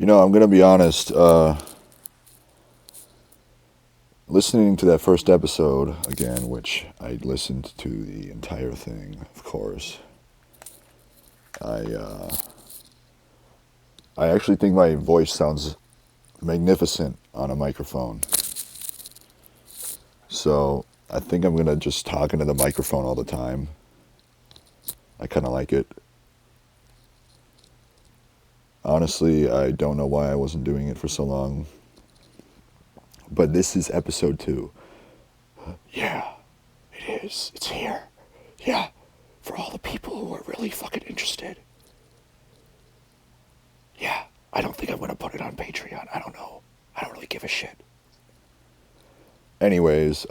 I'm going to be honest. Listening to that first episode again, which I listened to the entire thing, of course. I actually think my voice sounds magnificent on a microphone. So I think I'm going to just talk into the microphone all the time. I kind of like it. Honestly, I don't know why I wasn't doing it for so long. But this is episode 2. Yeah, it is. It's here. Yeah, for all the people who are really fucking interested. Yeah, I don't think I'm going to put it on Patreon. I don't know. I don't really give a shit. Anyways,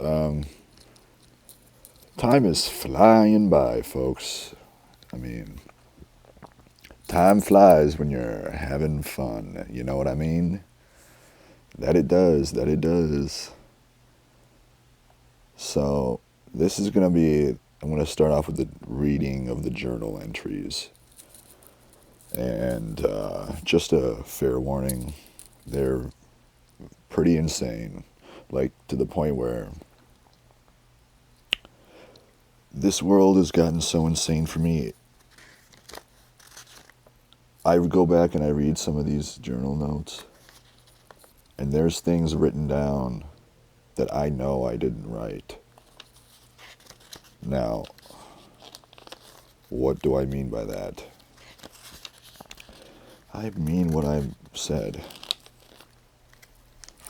time is flying by, folks. I mean, time flies when you're having fun. You know what I mean? That it does. That it does. So, this is going to be, I'm going to start off with the reading of the journal entries. And just a fair warning, they're pretty insane. Like, to the point where this world has gotten so insane for me. I go back and I read some of these journal notes, and there's things written down that I know I didn't write. Now, what do I mean by that? I mean what I said.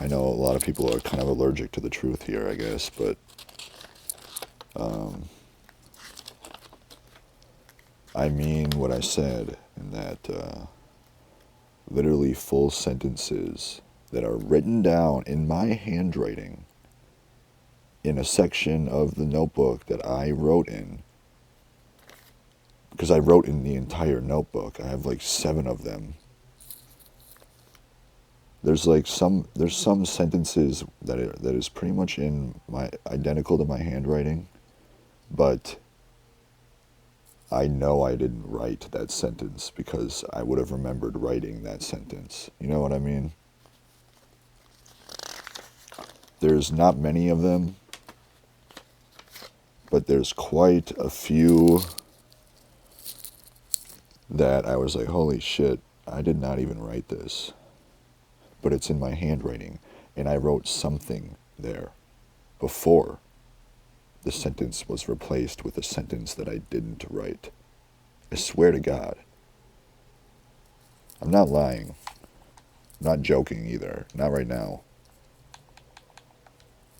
I know a lot of people are kind of allergic to the truth here, I guess, but I mean what I said, in that literally full sentences that are written down in my handwriting in a section of the notebook that I wrote in. Because I wrote in the entire notebook. I have like 7 of them. There's some sentences that is pretty much in my identical to my handwriting, but I know I didn't write that sentence because I would have remembered writing that sentence. You know what I mean? There's not many of them, but there's quite a few that I was like, holy shit, I did not even write this. But it's in my handwriting, and I wrote something there before the sentence was replaced with a sentence that I didn't write. I swear to God. I'm not lying. I'm not joking either. Not right now.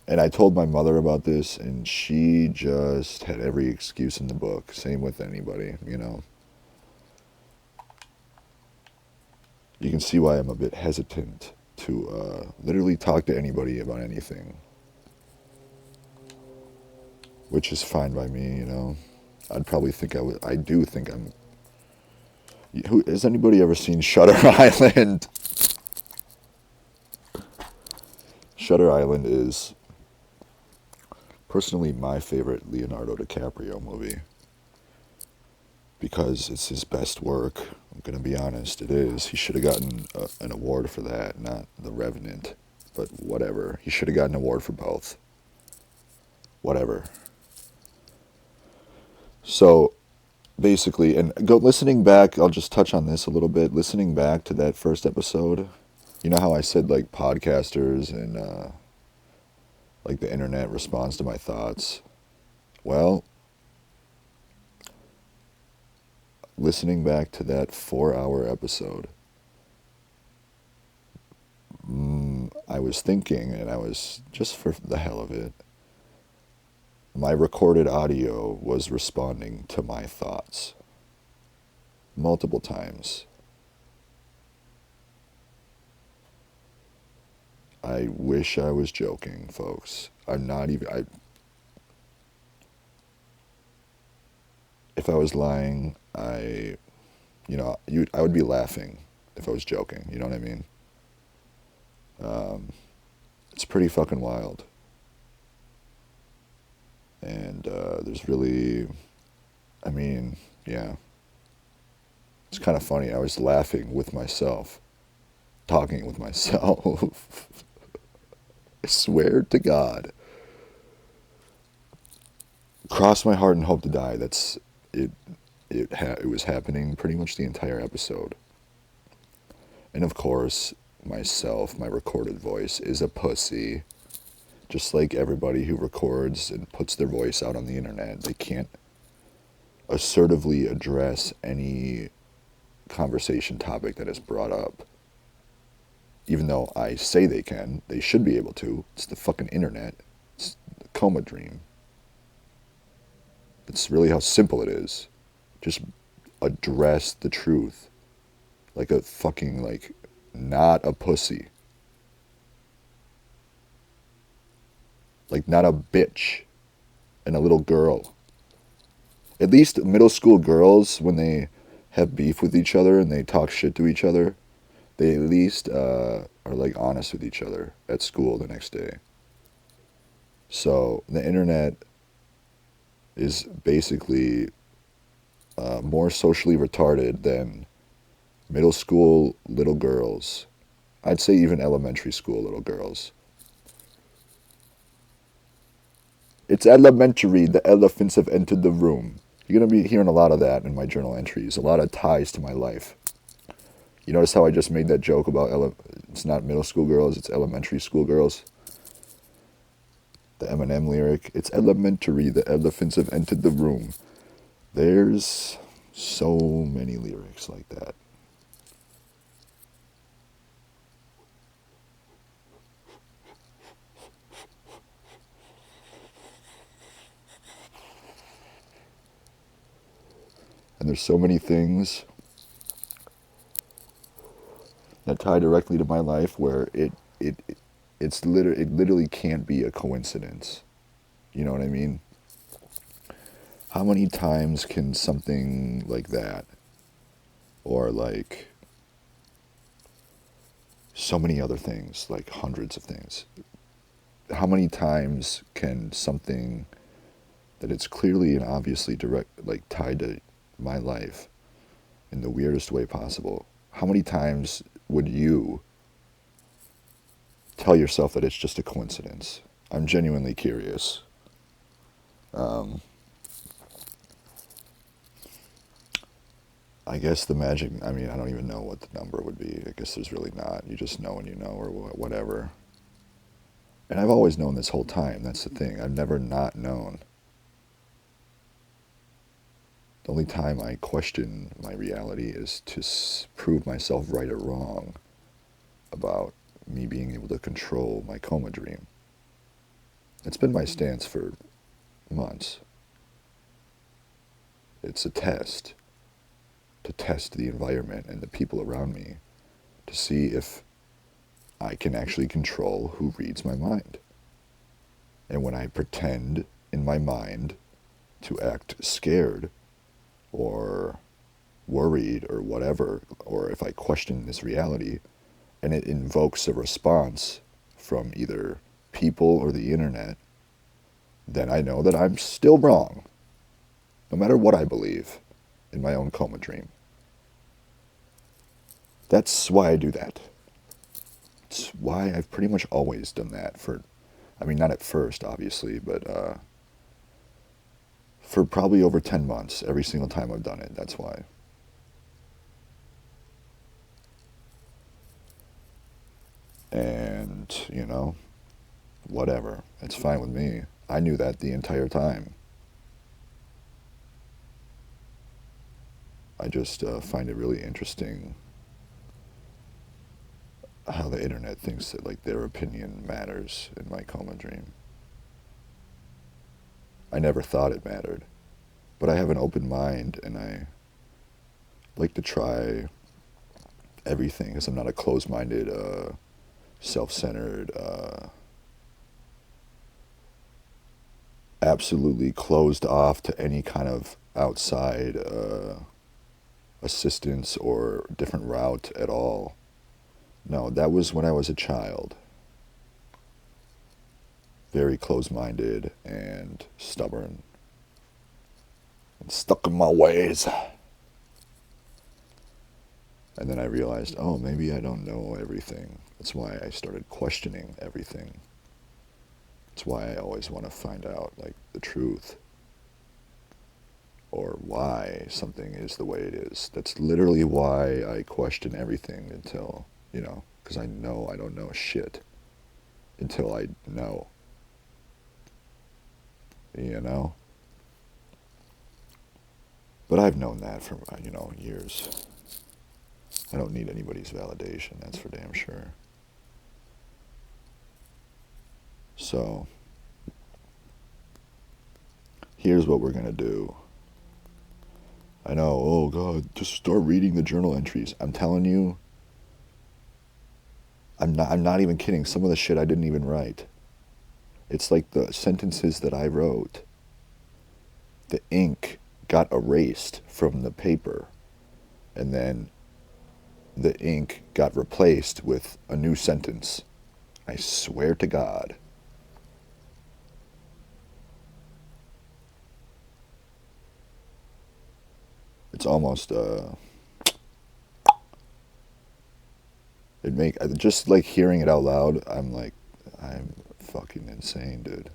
And I told my mother about this, and she just had every excuse in the book. Same with anybody, you know. You can see why I'm a bit hesitant to literally talk to anybody about anything. Which is fine by me, you know. I'd probably think I do think I'm... Has anybody ever seen Shutter Island? Shutter Island is personally my favorite Leonardo DiCaprio movie. Because it's his best work. I'm going to be honest, it is. He should have gotten an award for that, not The Revenant. But whatever. He should have gotten an award for both. Whatever. So, basically, and listening back, I'll just touch on this a little bit. Listening back to that first episode, you know how I said, like, podcasters and, like, the internet responds to my thoughts? Well, listening back to that 4-hour episode, I was thinking, and I was, just for the hell of it, my recorded audio was responding to my thoughts. Multiple times. I wish I was joking, folks. I'm not even... if I was lying, I would be laughing if I was joking. You know what I mean? It's pretty fucking wild. And there's really... I mean, yeah. It's kind of funny. I was laughing with myself. talking with myself. I swear to God. Cross my heart and hope to die. That's it. It was happening pretty much the entire episode. And of course, myself, my recorded voice, is a pussy. Just like everybody who records and puts their voice out on the internet, they can't assertively address any conversation topic that is brought up. Even though I say they can, they should be able to. It's the fucking internet. It's the coma dream. That's really how simple it is. Just address the truth. Like a fucking, like, not a pussy. Like, not a bitch. And a little girl. At least middle school girls, when they have beef with each other and they talk shit to each other, they at least are, like, honest with each other at school the next day. So, the internet is basically more socially retarded than middle school little girls. I'd say even elementary school little girls. It's elementary, the elephants have entered the room. You're going to be hearing a lot of that in my journal entries, a lot of ties to my life. You notice how I just made that joke about it's not middle school girls, it's elementary school girls? The Eminem lyric, it's elementary, the elephants have entered the room. There's so many lyrics like that. And there's so many things that tie directly to my life where it literally can't be a coincidence. You know what I mean? How many times can something like that, or like so many other things, like hundreds of things, how many times can something that it's clearly and obviously direct, like tied to my life in the weirdest way possible, how many times would you tell yourself that it's just a coincidence? I'm genuinely curious. I guess the magic, I mean, I don't even know what the number would be. I guess there's really not. You just know when you know, or whatever. And I've always known this whole time. That's the thing. I've never not known. The only time I question my reality is to prove myself right or wrong about me being able to control my coma dream. It's been my stance for months. It's a test. To test the environment and the people around me, to see if I can actually control who reads my mind. And when I pretend in my mind to act scared or worried or whatever, or if I question this reality and it invokes a response from either people or the internet, then I know that I'm still wrong, no matter what I believe in my own coma dream. That's why I do that. It's why I've pretty much always done that I mean, not at first, obviously, but for probably over 10 months, every single time I've done it, that's why. And, whatever. It's fine with me. I knew that the entire time. I just find it really interesting how the internet thinks that, like, their opinion matters in my coma dream. I never thought it mattered. But I have an open mind, and I like to try everything, because I'm not a closed-minded, self-centered, absolutely closed off to any kind of outside assistance or different route at all. No, that was when I was a child. Very closed-minded and stubborn and stuck in my ways. And then I realized, oh, maybe I don't know everything. That's why I started questioning everything. That's why I always want to find out, like, the truth. Or why something is the way it is. That's literally why I question everything until, because I know I don't know shit until I know. You know? But I've known that for, years. I don't need anybody's validation, that's for damn sure. So, here's what we're going to do. I know, oh God, just start reading the journal entries. I'm telling you, I'm not even kidding. Some of the shit I didn't even write. It's like the sentences that I wrote, the ink got erased from the paper, and then the ink got replaced with a new sentence. I swear to God. It's almost just like hearing it out loud, I'm like, I'm fucking insane, dude.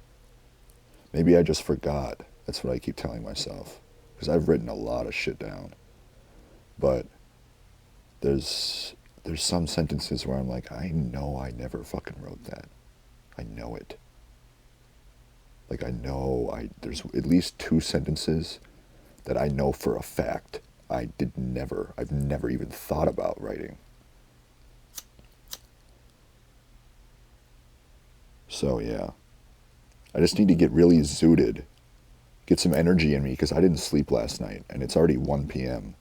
Maybe I just forgot. That's what I keep telling myself. Because I've written a lot of shit down. But there's some sentences where I'm like, I know I never fucking wrote that. I know it. Like there's at least two sentences that I know for a fact I've never even thought about writing. So yeah. I just need to get really zooted, get some energy in me because I didn't sleep last night and it's already 1 p.m.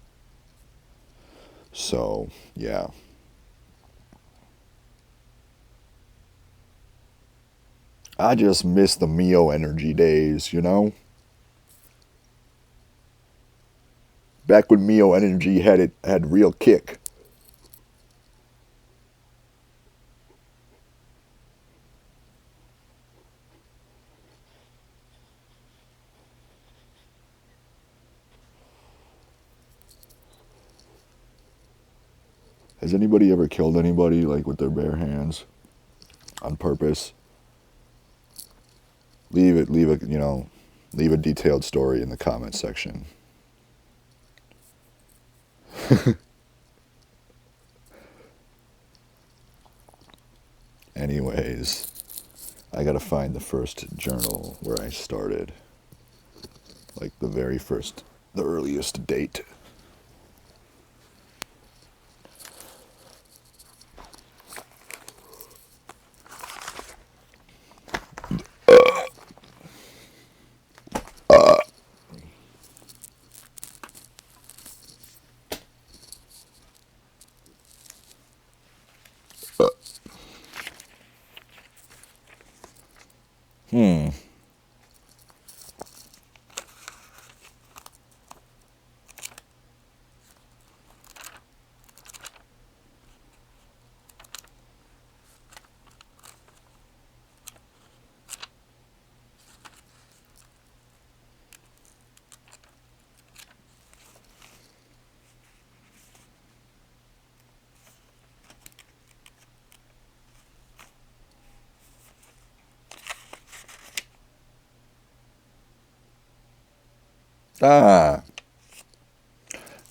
So, yeah. I just miss the Mio energy days, Back when Mio energy had real kick. Has anybody ever killed anybody like with their bare hands on purpose? Leave a detailed story in the comments section. Anyways, I gotta find the first journal where I started. Like the earliest date. Hmm. Ah,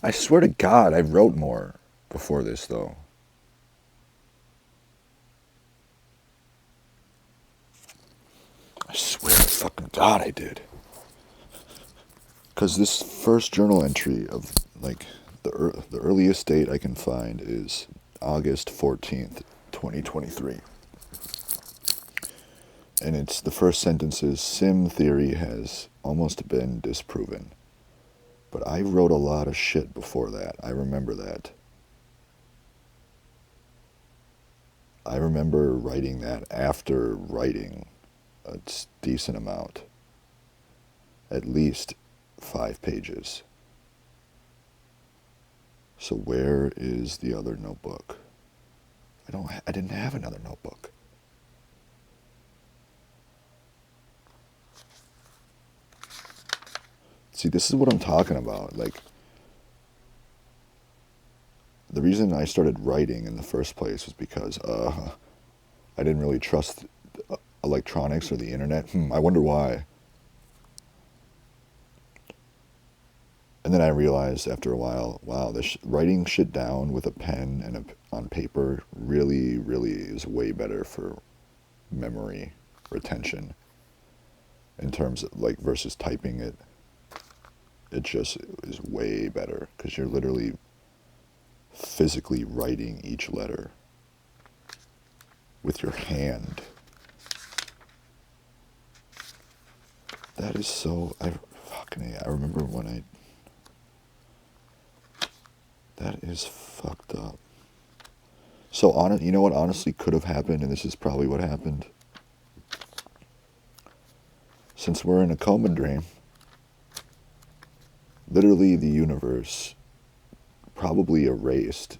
I swear to God, I wrote more before this, though. I swear to fucking God, I did. Because this first journal entry of, like, the earliest date I can find is August 14th, 2023. And it's the first sentence is, sim theory has almost been disproven. But I wrote a lot of shit before that. I remember that. I remember writing that after writing a decent amount. At least 5 pages. So where is the other notebook? I didn't have another notebook. See, this is what I'm talking about. Like, the reason I started writing in the first place was because I didn't really trust electronics or the internet. I wonder why. And then I realized after a while, wow, this writing shit down with a pen and on paper really, really is way better for memory retention in terms of like versus typing it. It just is way better because you're literally physically writing each letter with your hand. That is so, I remember when that is fucked up. So you know what honestly could have happened, and this is probably what happened. Since we're in a coma dream, literally the universe probably erased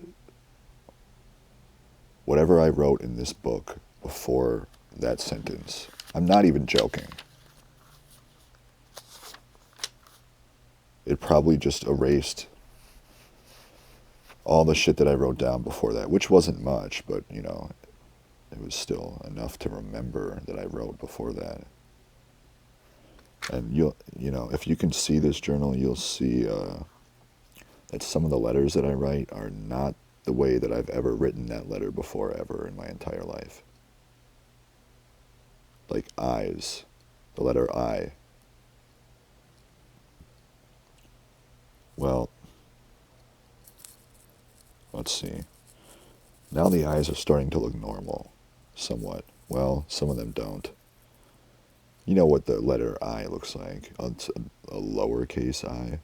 whatever I wrote in this book before that sentence. I'm not even joking. It probably just erased all the shit that I wrote down before that, which wasn't much, but, you know, it was still enough to remember that I wrote before that. And you know, if you can see this journal, you'll see that some of the letters that I write are not the way that I've ever written that letter before ever in my entire life. Like eyes, the letter I. Well, let's see. Now the eyes are starting to look normal, somewhat. Well, some of them don't. You know what the letter I looks like? It's a lowercase I.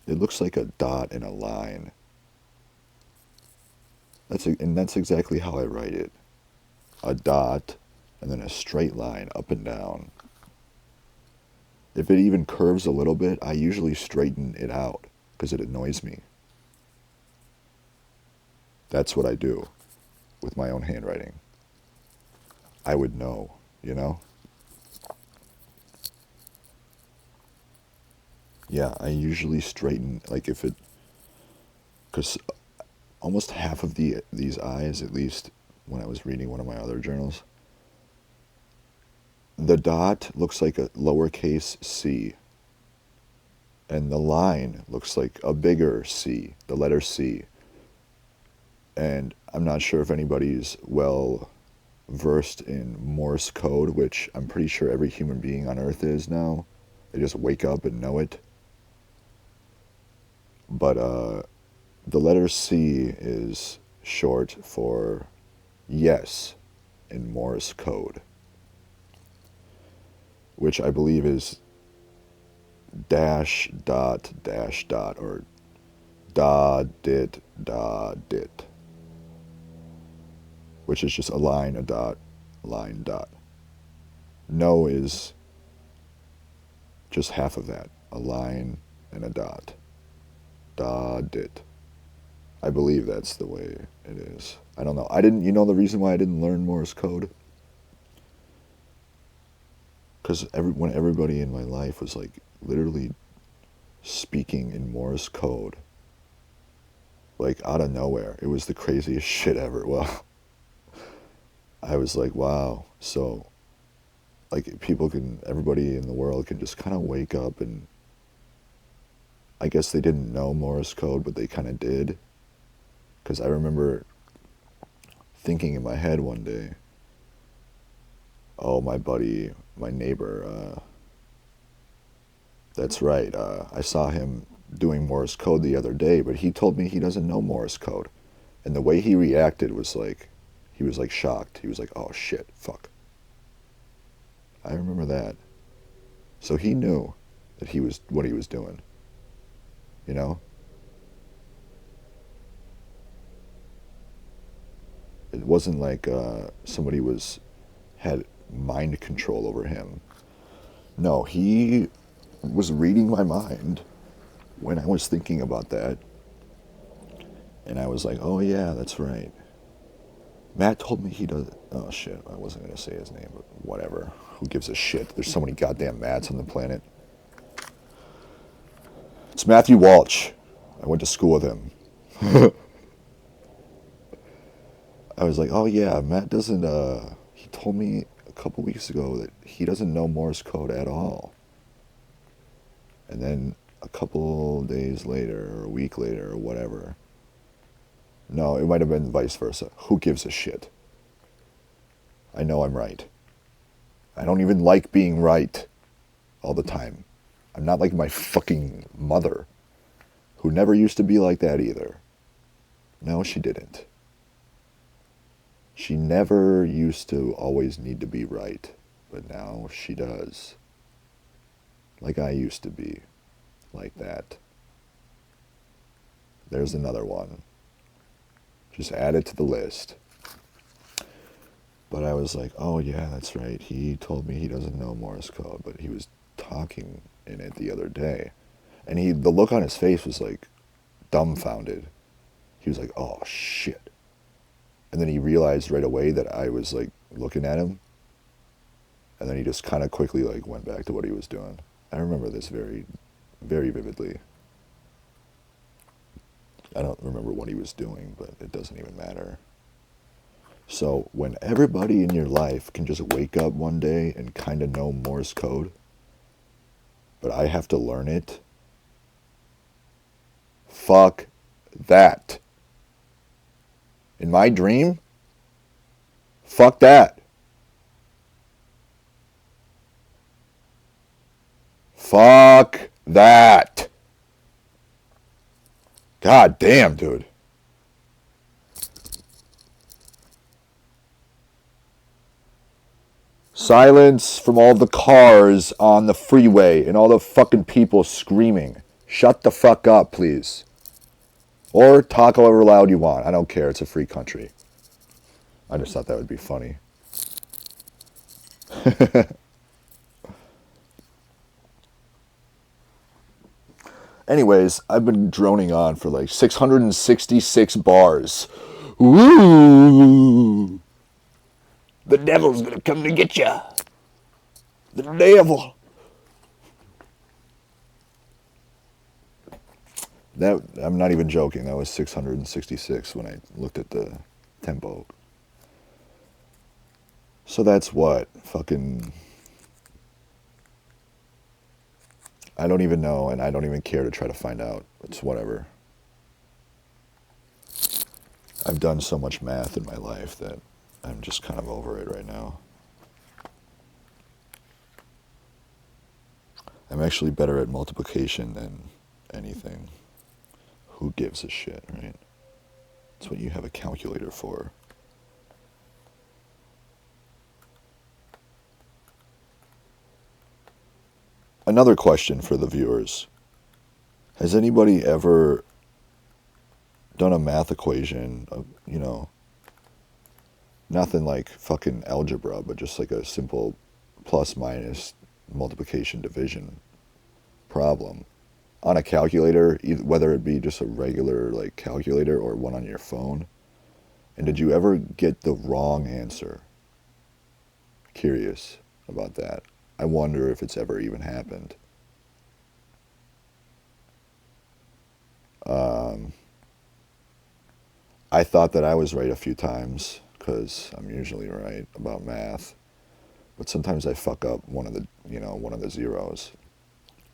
It looks like a dot and a line. That's exactly how I write it. A dot, and then a straight line up and down. If it even curves a little bit, I usually straighten it out because it annoys me. That's what I do with my own handwriting. I would know, you know? Yeah, I usually straighten, like if it, because almost half of these eyes, at least when I was reading one of my other journals, the dot looks like a lowercase c, and the line looks like a bigger C, the letter C. And I'm not sure if anybody's well versed in Morse code, which I'm pretty sure every human being on Earth is now. They just wake up and know it. But the letter C is short for yes in Morse code, which I believe is dash dot dash dot or da dit, which is just a line, a dot, line, dot. No is just half of that, a line and a dot. Da dit. I believe that's the way it is. I don't know. You know the reason why I didn't learn Morse code? Because when everybody in my life was like literally speaking in Morse code, like out of nowhere, it was the craziest shit ever. Well, I was like, wow. So, like everybody in the world can just kind of wake up and, I guess they didn't know Morse code, but they kind of did. Because I remember thinking in my head one day, oh, my buddy, my neighbor, that's right, I saw him doing Morse code the other day, but he told me he doesn't know Morse code. And the way he reacted was like, he was like shocked. He was like, oh shit, fuck. I remember that. So he knew that what he was doing. You know? It wasn't like somebody had mind control over him. No, he was reading my mind when I was thinking about that. And I was like, oh yeah, that's right. Matt told me he does. Oh shit, I wasn't going to say his name, but whatever. Who gives a shit? There's so many goddamn Matts on the planet. It's Matthew Walsh. I went to school with him. I was like, oh yeah, Matt doesn't, he told me a couple weeks ago that he doesn't know Morse code at all. And then a couple days later, or a week later, or whatever. No, it might have been vice versa. Who gives a shit? I know I'm right. I don't even like being right all the time. I'm not like my fucking mother, who never used to be like that either. No, she didn't. She never used to always need to be right, but now she does. Like I used to be, like that. There's another one. Just add it to the list. But I was like, oh yeah, that's right. He told me he doesn't know Morse code, but he was talking in it the other day. And the look on his face was like dumbfounded. He was like, oh shit. And then he realized right away that I was like looking at him. And then he just kind of quickly like went back to what he was doing. I remember this very, very vividly. I don't remember what he was doing, but it doesn't even matter. So when everybody in your life can just wake up one day and kind of know Morse code, but I have to learn it, fuck that. In my dream, fuck that. Fuck that. God damn, dude. Silence from all the cars on the freeway and all the fucking people screaming. Shut the fuck up, please. Or talk however loud you want. I don't care. It's a free country. I just thought that would be funny. Anyways, I've been droning on for like 666 bars. Ooh. The devil's gonna come to get ya. The devil. That, I'm not even joking. That was 666 when I looked at the tempo. So that's what? Fucking... I don't even know, and I don't even care to try to find out. It's whatever. I've done so much math in my life that I'm just kind of over it right now. I'm actually better at multiplication than anything. Who gives a shit, right? That's what you have a calculator for. Another question for the viewers. Has anybody ever done a math equation of, you know, nothing like fucking algebra, but just like a simple plus minus multiplication division problem on a calculator, whether it be just a regular like calculator or one on your phone? And did you ever get the wrong answer? Curious about that. I wonder if it's ever even happened. I thought that I was right a few times because I'm usually right about math, but sometimes I fuck up one of the zeros,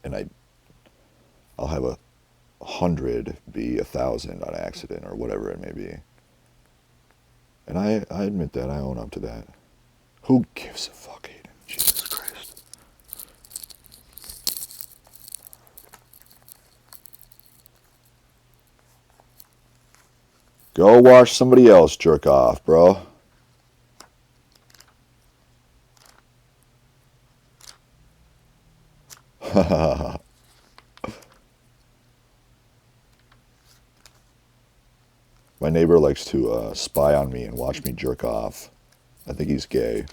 and I'll have 100 be 1,000 on accident or whatever it may be. And I admit that. I own up to that. Who gives a fuck, Aiden? Jesus Christ. Go watch somebody else jerk off, bro. My neighbor likes to spy on me and watch me jerk off. I think he's gay.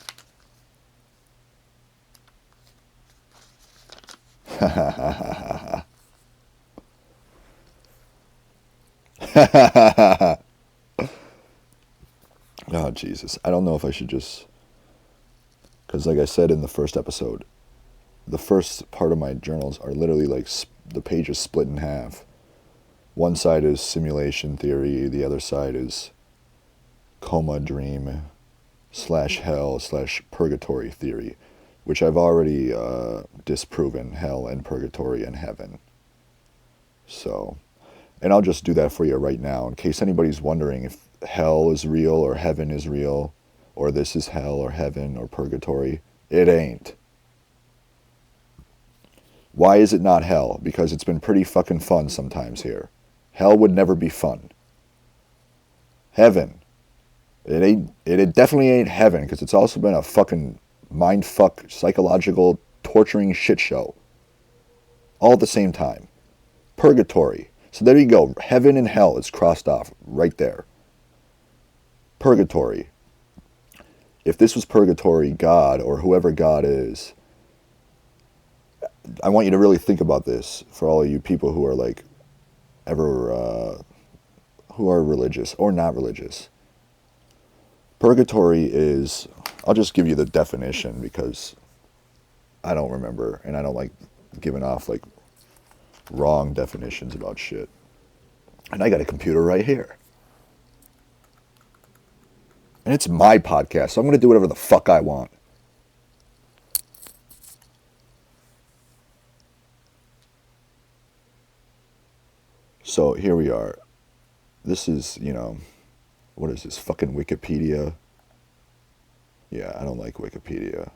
Oh, Jesus. I don't know if I should just... Because like I said in the first episode, the first part of my journals are literally like the page is split in half. One side is simulation theory, the other side is coma dream slash hell slash purgatory theory, which I've already disproven hell and purgatory and heaven. So, and I'll just do that for you right now in case anybody's wondering if hell is real or heaven is real, or this is hell or heaven or purgatory. It ain't. Why is it not hell? Because it's been pretty fucking fun sometimes here. Hell would never be fun. Heaven. It definitely ain't heaven, because it's also been a fucking mindfuck, psychological, torturing shit show. All at the same time. Purgatory. So there you go. Heaven and hell is crossed off right there. Purgatory. If this was purgatory, God, or whoever God is, I want you to really think about this for all of you people who are like, who are religious or not religious. Purgatory is, I'll just give you the definition because I don't remember, and I don't like giving off like wrong definitions about shit. And I got a computer right here. And it's my podcast, so I'm going to do whatever the fuck I want. So here we are. This is, what is this, fucking Wikipedia? Yeah, I don't like Wikipedia.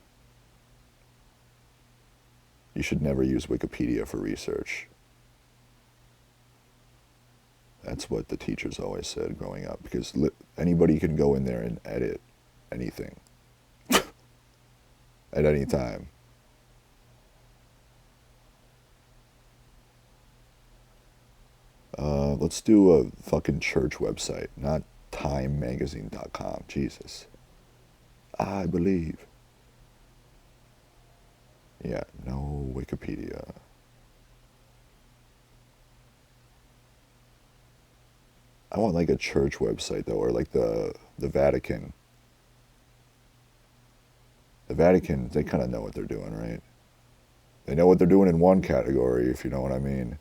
You should never use Wikipedia for research. That's what the teachers always said growing up, because anybody can go in there and edit anything at any time. Let's do a fucking church website, not timemagazine.com. Jesus. I believe. Yeah, no Wikipedia. I want like a church website though, or like the Vatican. The Vatican, they kind of know what they're doing, right? They know what they're doing in one category, if you know what I mean.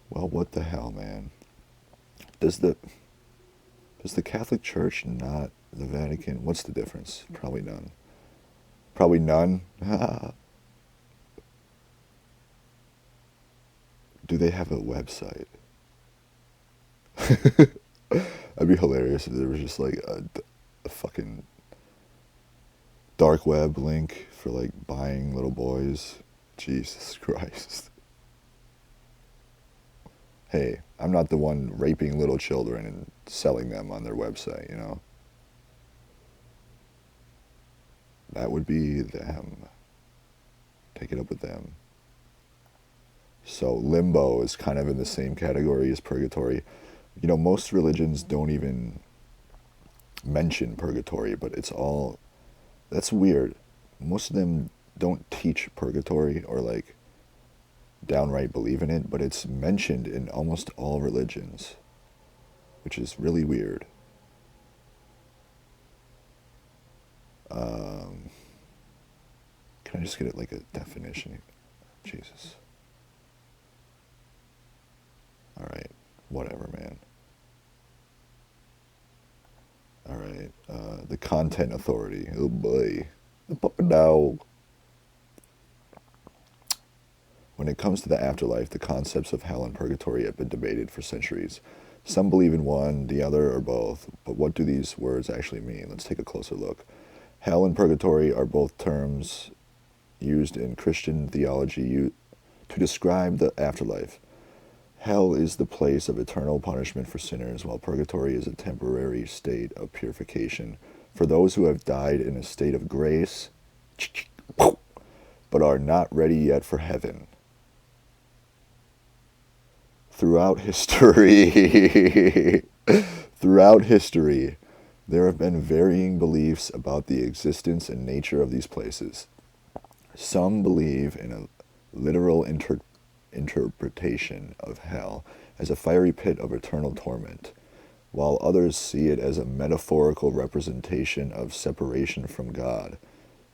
Well, what the hell, man? Does the Catholic Church not the Vatican? What's the difference? Probably none. Probably none? Do they have a website? That'd be hilarious if there was just like a fucking dark web link for like buying little boys. Jesus Christ. Hey, I'm not the one raping little children and selling them on their website, That would be them. Take it up with them. So limbo is kind of in the same category as purgatory. Most religions don't even mention purgatory, but that's weird. Most of them don't teach purgatory or like downright believe in it, but it's mentioned in almost all religions, which is really weird. Can I just get it like a definition? Jesus. Alright, whatever, man. Alright, the Content Authority. Oh boy. The puppy dog. When it comes to the afterlife, the concepts of hell and purgatory have been debated for centuries. Some believe in one, the other, or both. But what do these words actually mean? Let's take a closer look. Hell and purgatory are both terms used in Christian theology to describe the afterlife. Hell is the place of eternal punishment for sinners, while purgatory is a temporary state of purification for those who have died in a state of grace, but are not ready yet for heaven. Throughout history, there have been varying beliefs about the existence and nature of these places. Some believe in a literal interpretation of hell as a fiery pit of eternal torment, while others see it as a metaphorical representation of separation from God,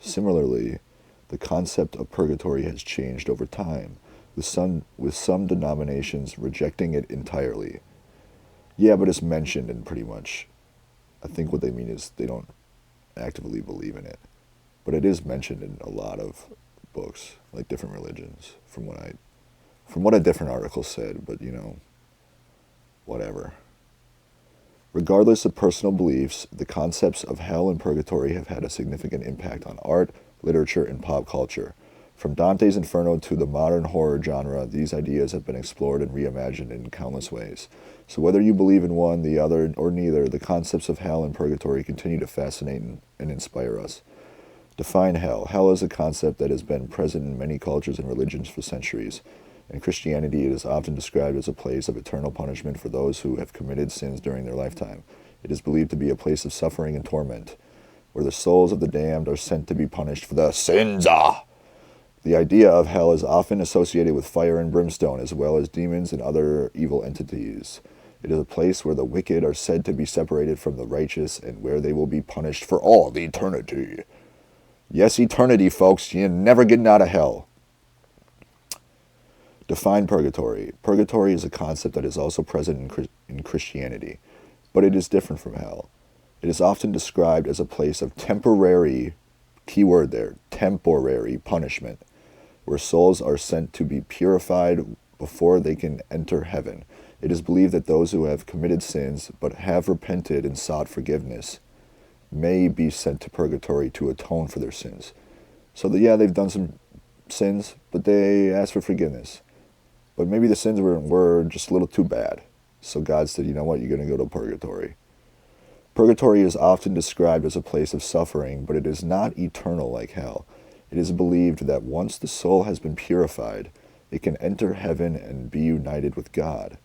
Similarly, the concept of purgatory has changed over time, with some denominations rejecting it entirely. Yeah, but it's mentioned in pretty much. I think what they mean is they don't actively believe in it. But it is mentioned in a lot of books, like different religions, from what a different article said, but whatever. Regardless of personal beliefs, the concepts of hell and purgatory have had a significant impact on art, literature, and pop culture. From Dante's Inferno to the modern horror genre, these ideas have been explored and reimagined in countless ways. So whether you believe in one, the other, or neither, the concepts of hell and purgatory continue to fascinate and inspire us. Define hell. Hell is a concept that has been present in many cultures and religions for centuries. In Christianity, it is often described as a place of eternal punishment for those who have committed sins during their lifetime. It is believed to be a place of suffering and torment, where the souls of the damned are sent to be punished for their sins. The idea of hell is often associated with fire and brimstone, as well as demons and other evil entities. It is a place where the wicked are said to be separated from the righteous and where they will be punished for all eternity. Yes, eternity, folks. You're never getting out of hell. Define purgatory. Purgatory is a concept that is also present in Christianity, but it is different from hell. It is often described as a place of temporary, keyword there, temporary punishment, where souls are sent to be purified before they can enter heaven. It is believed that those who have committed sins but have repented and sought forgiveness may be sent to purgatory to atone for their sins. So they've done some sins, but they ask for forgiveness. But maybe the sins were just a little too bad. So God said, you know what, you're going to go to purgatory. Purgatory is often described as a place of suffering, but it is not eternal like hell. It is believed that once the soul has been purified, it can enter heaven and be united with God.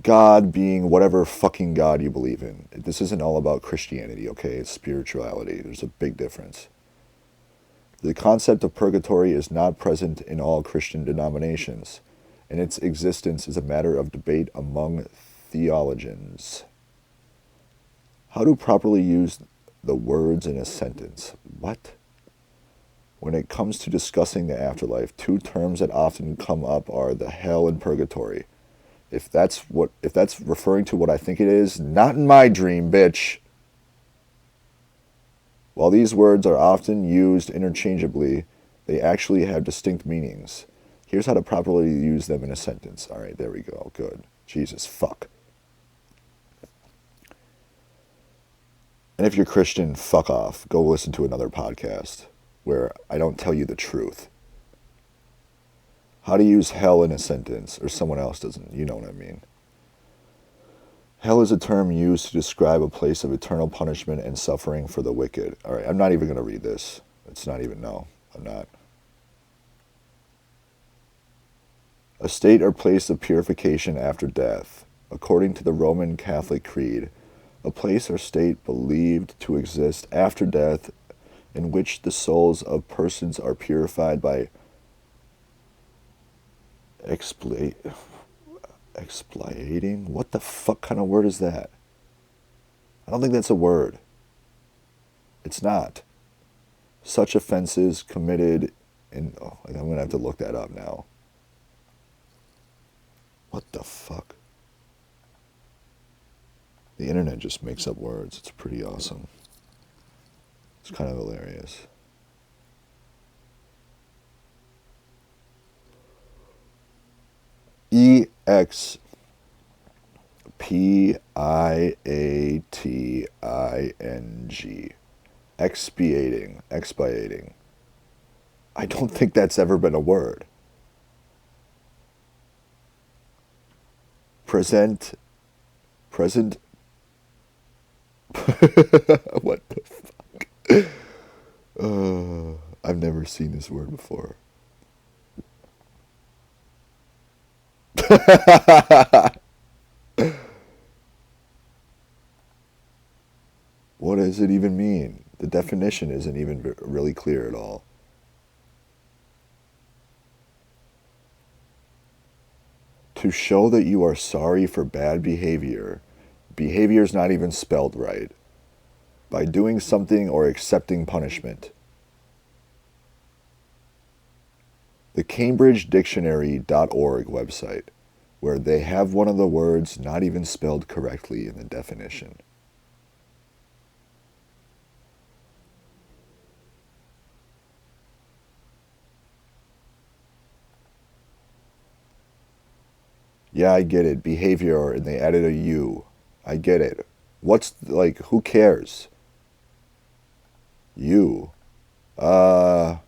God being whatever fucking God you believe in. This isn't all about Christianity, okay? It's spirituality. There's a big difference. The concept of purgatory is not present in all Christian denominations, and its existence is a matter of debate among theologians. How to properly use the words in a sentence? What? When it comes to discussing the afterlife, two terms that often come up are the hell and purgatory. If that's referring to what I think it is, not in my dream, bitch. While these words are often used interchangeably, they actually have distinct meanings. Here's how to properly use them in a sentence. All right, there we go. Good. Jesus, fuck. And if you're Christian, fuck off. Go listen to another podcast where I don't tell you the truth. How to use hell in a sentence, or someone else doesn't. You know what I mean. Hell is a term used to describe a place of eternal punishment and suffering for the wicked. All right, I'm not even going to read this. I'm not. A state or place of purification after death. According to the Roman Catholic Creed, a place or state believed to exist after death in which the souls of persons are purified by expiating? What the fuck kind of word is that? I don't think that's a word. It's not. Such offenses committed in... Oh, I'm going to have to look that up now. What the fuck? The internet just makes up words. It's pretty awesome. It's kind of hilarious. Expiating. Expiating. I don't think that's ever been a word. Present. What the fuck? I've never seen this word before. What does it even mean? The definition isn't even really clear at all. To show that you are sorry for bad behavior. Behavior is not even spelled right. by doing something or accepting punishment. The CambridgeDictionary.org website, where they have one of the words not even spelled correctly in the definition. Yeah, I get it. Behavior, and they added a U. I get it. What's, like, who cares? You. Not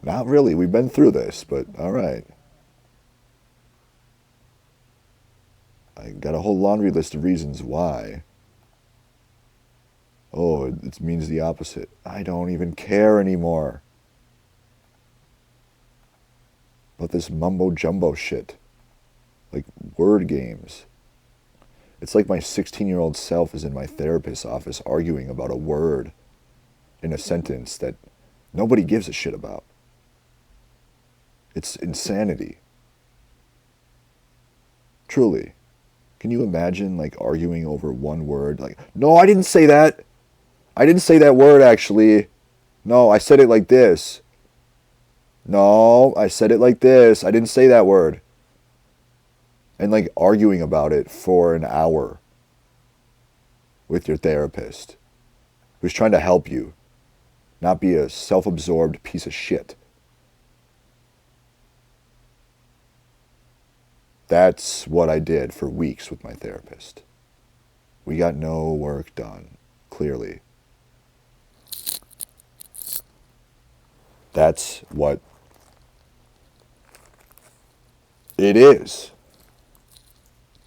really. We've been through this, but alright. I got a whole laundry list of reasons why. Oh, it means the opposite. I don't even care anymore. About this mumbo jumbo shit. Like word games. It's like my 16-year-old self is in my therapist's office arguing about a word in a sentence that nobody gives a shit about. It's insanity. Truly. Can you imagine, like, arguing over one word? Like, no, I didn't say that. I didn't say that word, actually. No, I said it like this. No, I said it like this. I didn't say that word. And, like, arguing about it for an hour with your therapist who's trying to help you, not be a self-absorbed piece of shit. That's what I did for weeks with my therapist. We got no work done, clearly. That's what it is.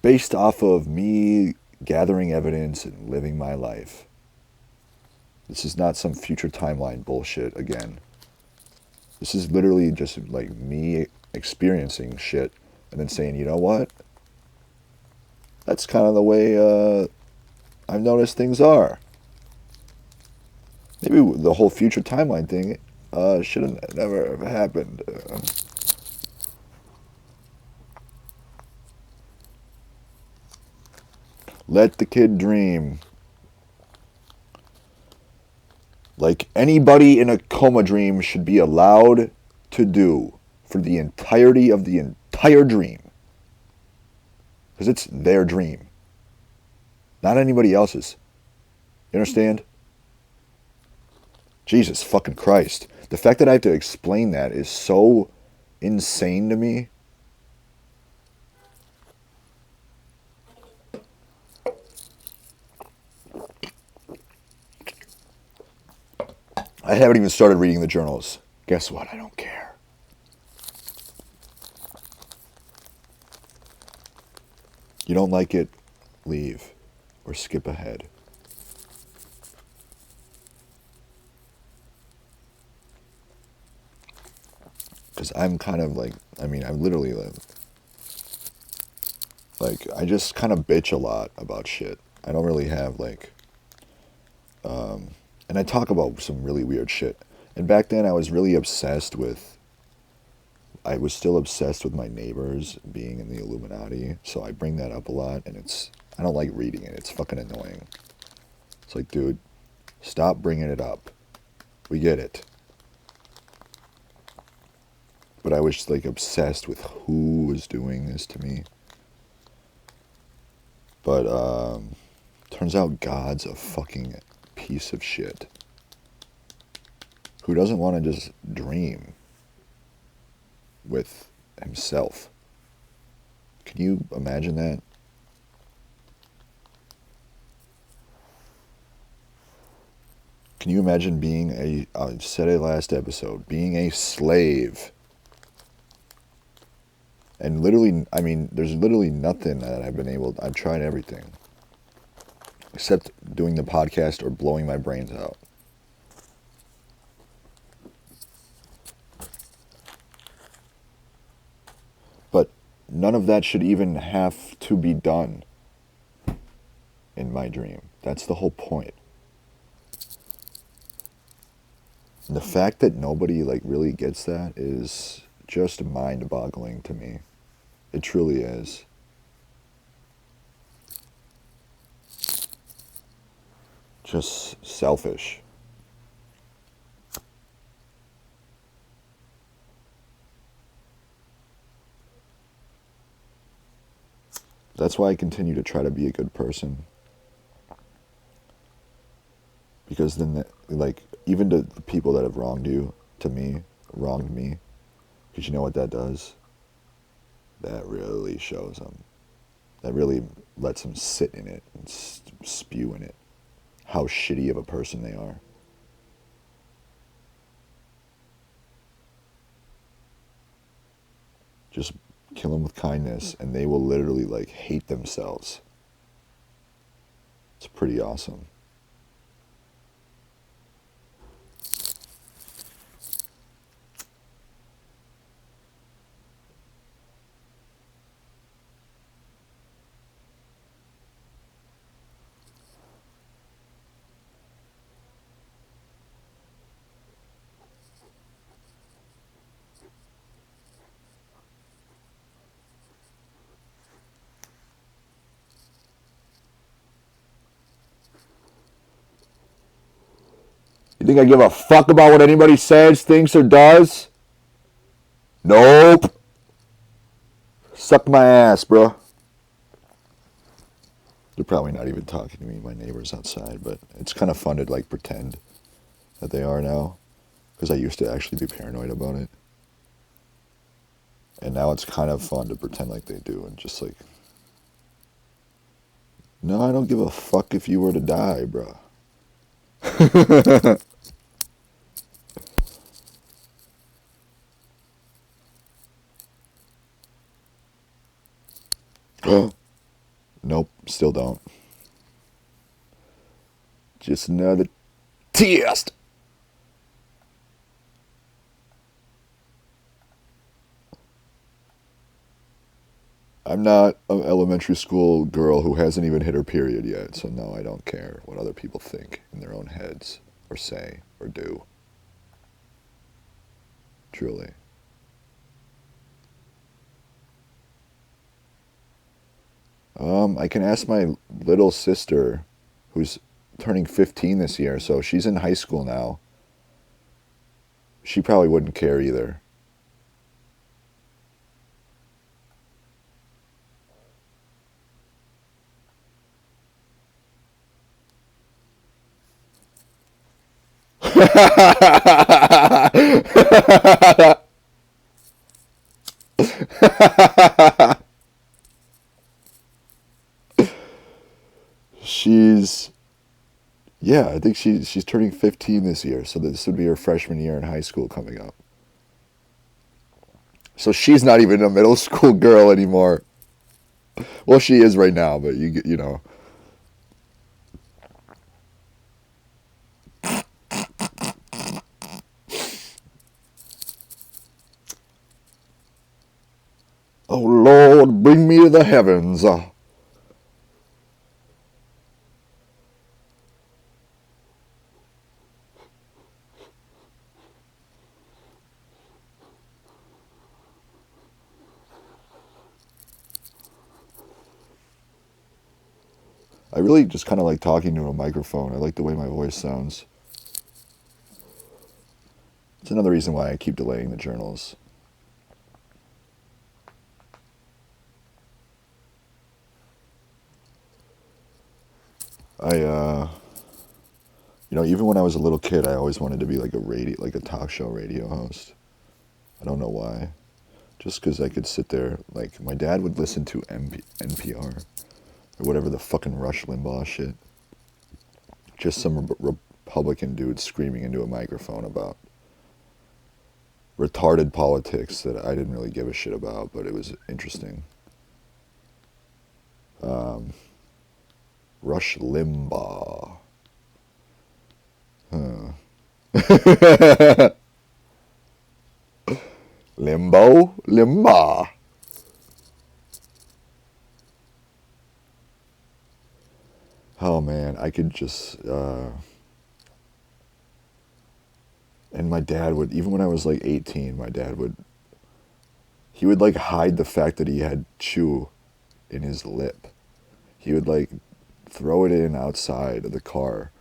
Based off of me gathering evidence and living my life. This is not some future timeline bullshit again. This is literally just like me experiencing shit and then saying, you know what? That's kind of the way I've noticed things are. Maybe the whole future timeline thing should have never happened. Let the kid dream. Like anybody in a coma dream should be allowed to do for the entirety of the entire dream. Because it's their dream. Not anybody else's. You understand? Jesus fucking Christ. The fact that I have to explain that is so insane to me. I haven't even started reading the journals. Guess what? I don't care. You don't like it? Leave. Or skip ahead. Because I'm kind of like, I'm literally like, I just kind of bitch a lot about shit. I don't really have and I talk about some really weird shit. And back then I was really obsessed with, I was still obsessed with my neighbors being in the Illuminati. So I bring that up a lot and I don't like reading it. It's fucking annoying. It's like, dude, stop bringing it up. We get it. But I was like obsessed with who was doing this to me. But turns out God's a fucking piece of shit who doesn't want to just dream with himself. Can you imagine that? Can you imagine being I said it last episode, being a slave? And literally, there's literally nothing that I've tried everything. Except doing the podcast or blowing my brains out. But none of that should even have to be done in my dream. That's the whole point. And the fact that nobody really gets that is just mind-boggling to me. It truly is. just selfish. That's why I continue to try to be a good person. Because then, like, even to the people that have wronged you, wronged me, because you know what that does? That really shows them. That really lets them sit in it and spew in it. How shitty of a person they are. Just kill them with kindness, and they will literally, like, hate themselves. It's pretty awesome. You think I give a fuck about what anybody says, thinks, or does? Nope. Suck my ass, bro. They're probably not even talking to me, my neighbors outside, but it's kind of fun to, like, pretend that they are now, because I used to actually be paranoid about it. And now it's kind of fun to pretend like they do, and just like, no, I don't give a fuck if you were to die, bro. Nope, still don't. Just another test. I'm not an elementary school girl who hasn't even hit her period yet, so no, I don't care what other people think in their own heads, or say, or do. Truly. I can ask my little sister, who's turning 15 this year, so she's in high school now. She probably wouldn't care either. She's Yeah, I think she's turning 15 this year, so this would be her freshman year in high school coming up. So she's not even a middle school girl anymore. Well, she is right now, but you know. Oh Lord, bring me to the heavens. I really just kind of like talking to a microphone. I like the way my voice sounds. It's another reason why I keep delaying the journals. Even when I was a little kid, I always wanted to be like like a talk show radio host. I don't know why. Just because I could sit there, like, my dad would listen to NPR, or whatever the fucking Rush Limbaugh shit. Just some Republican dude screaming into a microphone about retarded politics that I didn't really give a shit about, but it was interesting. Rush Limbaugh. Huh. Limbaugh. Oh man, I could just. And my dad would, even when I was like 18, he would like hide the fact that he had chew in his lip. He would like throw it in outside of the car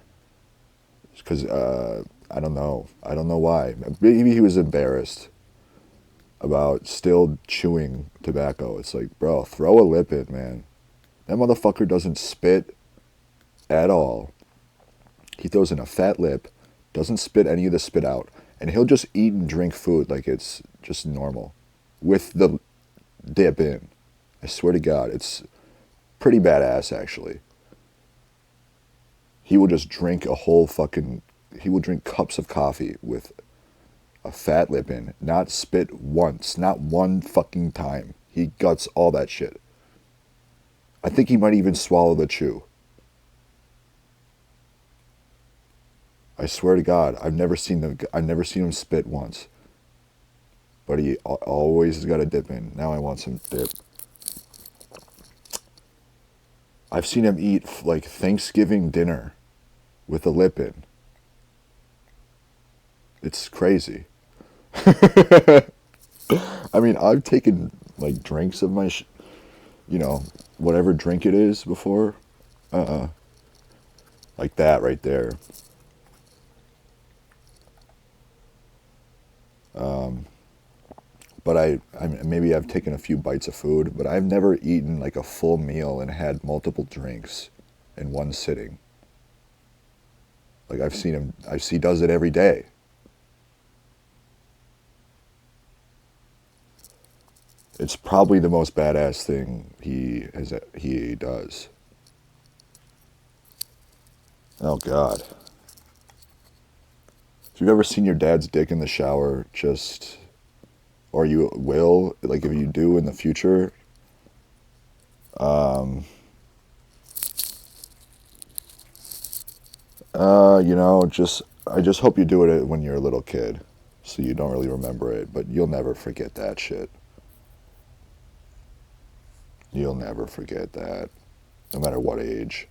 Because, I don't know. I don't know why. Maybe he was embarrassed about still chewing tobacco. It's like, bro, throw a lip in, man. That motherfucker doesn't spit at all. He throws in a fat lip, doesn't spit any of the spit out, and he'll just eat and drink food like it's just normal with the dip in. I swear to God, it's pretty badass, actually. He will just drink a whole fucking. He will drink cups of coffee with a fat lip in, not spit once, not one fucking time. He guts all that shit. I think he might even swallow the chew. I swear to God, I've never seen him spit once. But he always has got a dip in. Now I want some dip. I've seen him eat like Thanksgiving dinner with a lip in. It's crazy. I mean, I've taken like drinks of my, whatever drink it is before. Like that right there. But maybe I've taken a few bites of food, but I've never eaten like a full meal and had multiple drinks in one sitting. Like I've seen him, he does it every day. It's probably the most badass thing he does. Oh God. If you've ever seen your dad's dick in the shower, or you will, like if you do in the future, I just hope you do it when you're a little kid, so you don't really remember it, but you'll never forget that shit. You'll never forget that, no matter what age.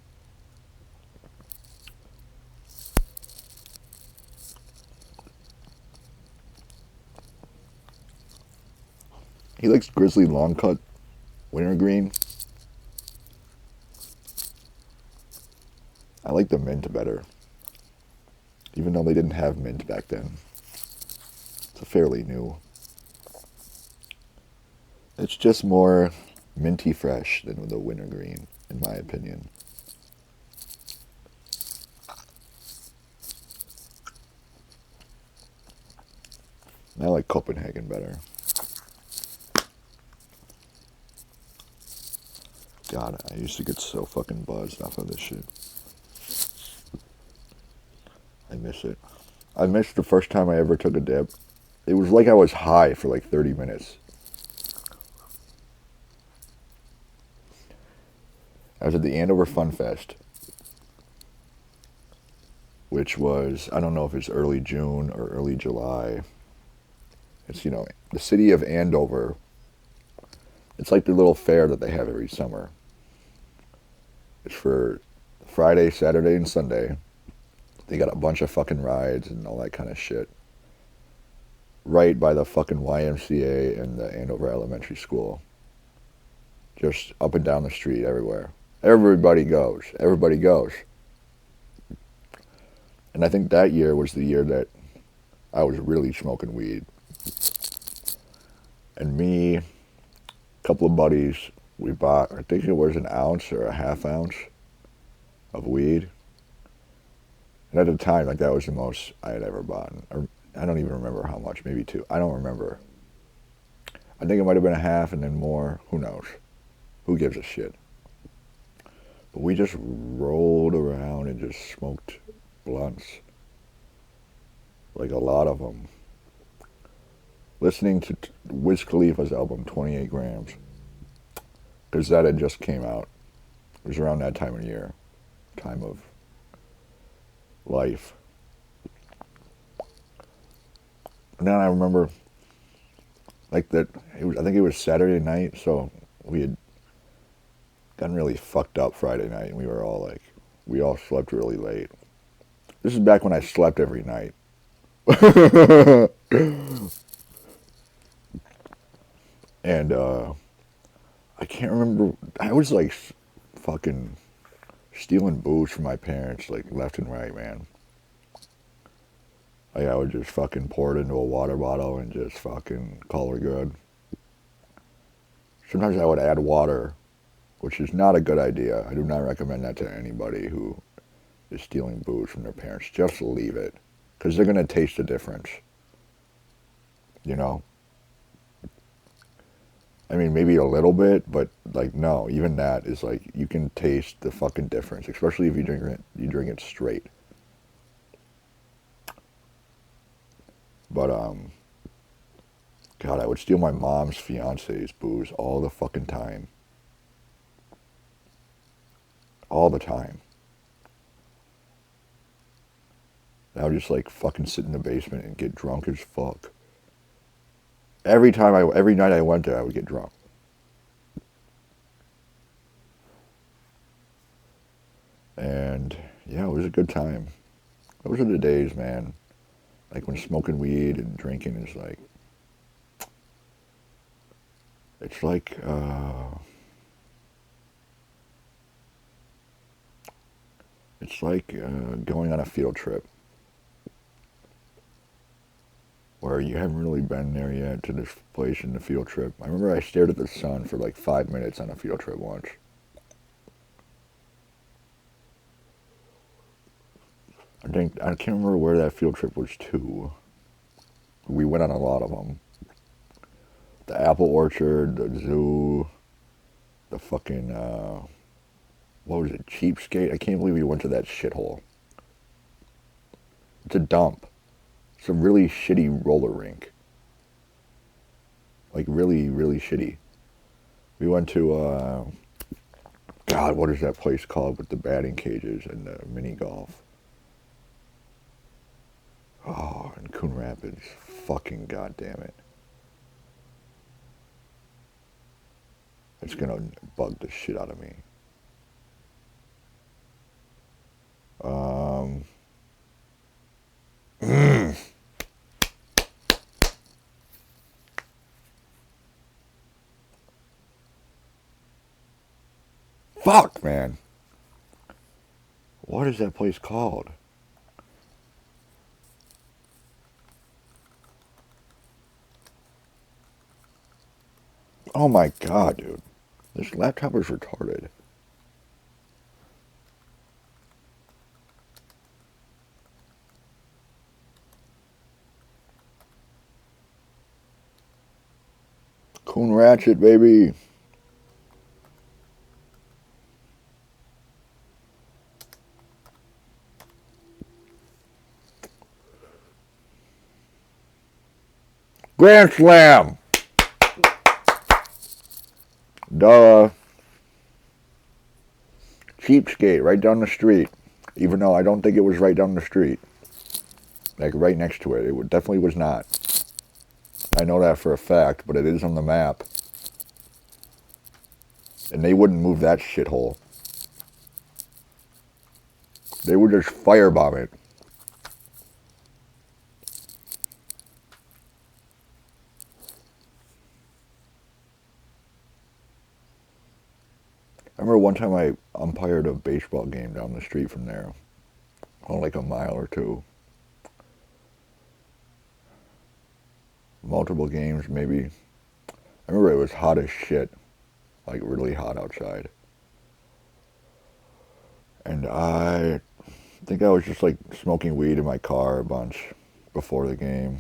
He likes Grizzly Long Cut, wintergreen. I like the mint better, even though they didn't have mint back then. It's a fairly new. It's just more minty fresh than the wintergreen, in my opinion. I like Copenhagen better. God, I used to get so fucking buzzed off of this shit. I miss it. I missed the first time I ever took a dip. It was like I was high for like 30 minutes. I was at the Andover Fun Fest, which was, I don't know if it's early June or early July. It's, the city of Andover. It's like the little fair that they have every summer. It's for Friday, Saturday, and Sunday. They got a bunch of fucking rides and all that kind of shit. Right by the fucking YMCA and the Andover Elementary School. Just up and down the street everywhere. Everybody goes. Everybody goes. And I think that year was the year that I was really smoking weed. And me, a couple of buddies, we bought, I think it was an ounce or a half ounce of weed. And at the time, like that was the most I had ever bought. Or I don't even remember how much, maybe 2. I don't remember. I think it might have been a half and then more. Who knows? Who gives a shit? But we just rolled around and just smoked blunts. Like a lot of them. Listening to Wiz Khalifa's album, 28 Grams. Because that had just came out. It was around that time of year. Time of life. And then I remember, like that, I think it was Saturday night, so we had gotten really fucked up Friday night, and we all slept really late. This is back when I slept every night. And I can't remember, I was like fucking stealing booze from my parents, like left and right, man. Like, I would just fucking pour it into a water bottle and just fucking call her good. Sometimes I would add water, which is not a good idea. I do not recommend that to anybody who is stealing booze from their parents. Just leave it, because they're going to taste the difference. You know? I mean, maybe a little bit, but like, no, even that is like, you can taste the fucking difference, especially if you drink it straight. But God, I would steal my mom's fiance's booze all the fucking time. All the time. And I would just like fucking sit in the basement and get drunk as fuck. Every night I went there, I would get drunk. And yeah, it was a good time. Those are the days, man. Like when smoking weed and drinking is like, it's like, going on a field trip where you haven't really been there yet to this place in the field trip. I remember I stared at the sun for like 5 minutes on a field trip once. I can't remember where that field trip was to. We went on a lot of them. The apple orchard, the zoo, the fucking, what was it, Cheapskate? I can't believe we went to that shithole. It's a dump. It's a really shitty roller rink. Like, really, really shitty. We went to, God, what is that place called with the batting cages and the mini golf? Oh, in Coon Rapids. Fucking goddamn it. It's gonna bug the shit out of me. Fuck, man. What is that place called? Oh my god, dude. This laptop is retarded. Coon Ratchet, baby. Grand Slam! Duh. Cheapskate, right down the street. Even though I don't think it was right down the street. Like, right next to it. It definitely was not. I know that for a fact, but it is on the map. And they wouldn't move that shithole. They would just firebomb it. I remember one time I umpired a baseball game down the street from there. Only like a mile or two. Multiple games, maybe. I remember it was hot as shit. Like, really hot outside. And I think I was just, like, smoking weed in my car a bunch before the game.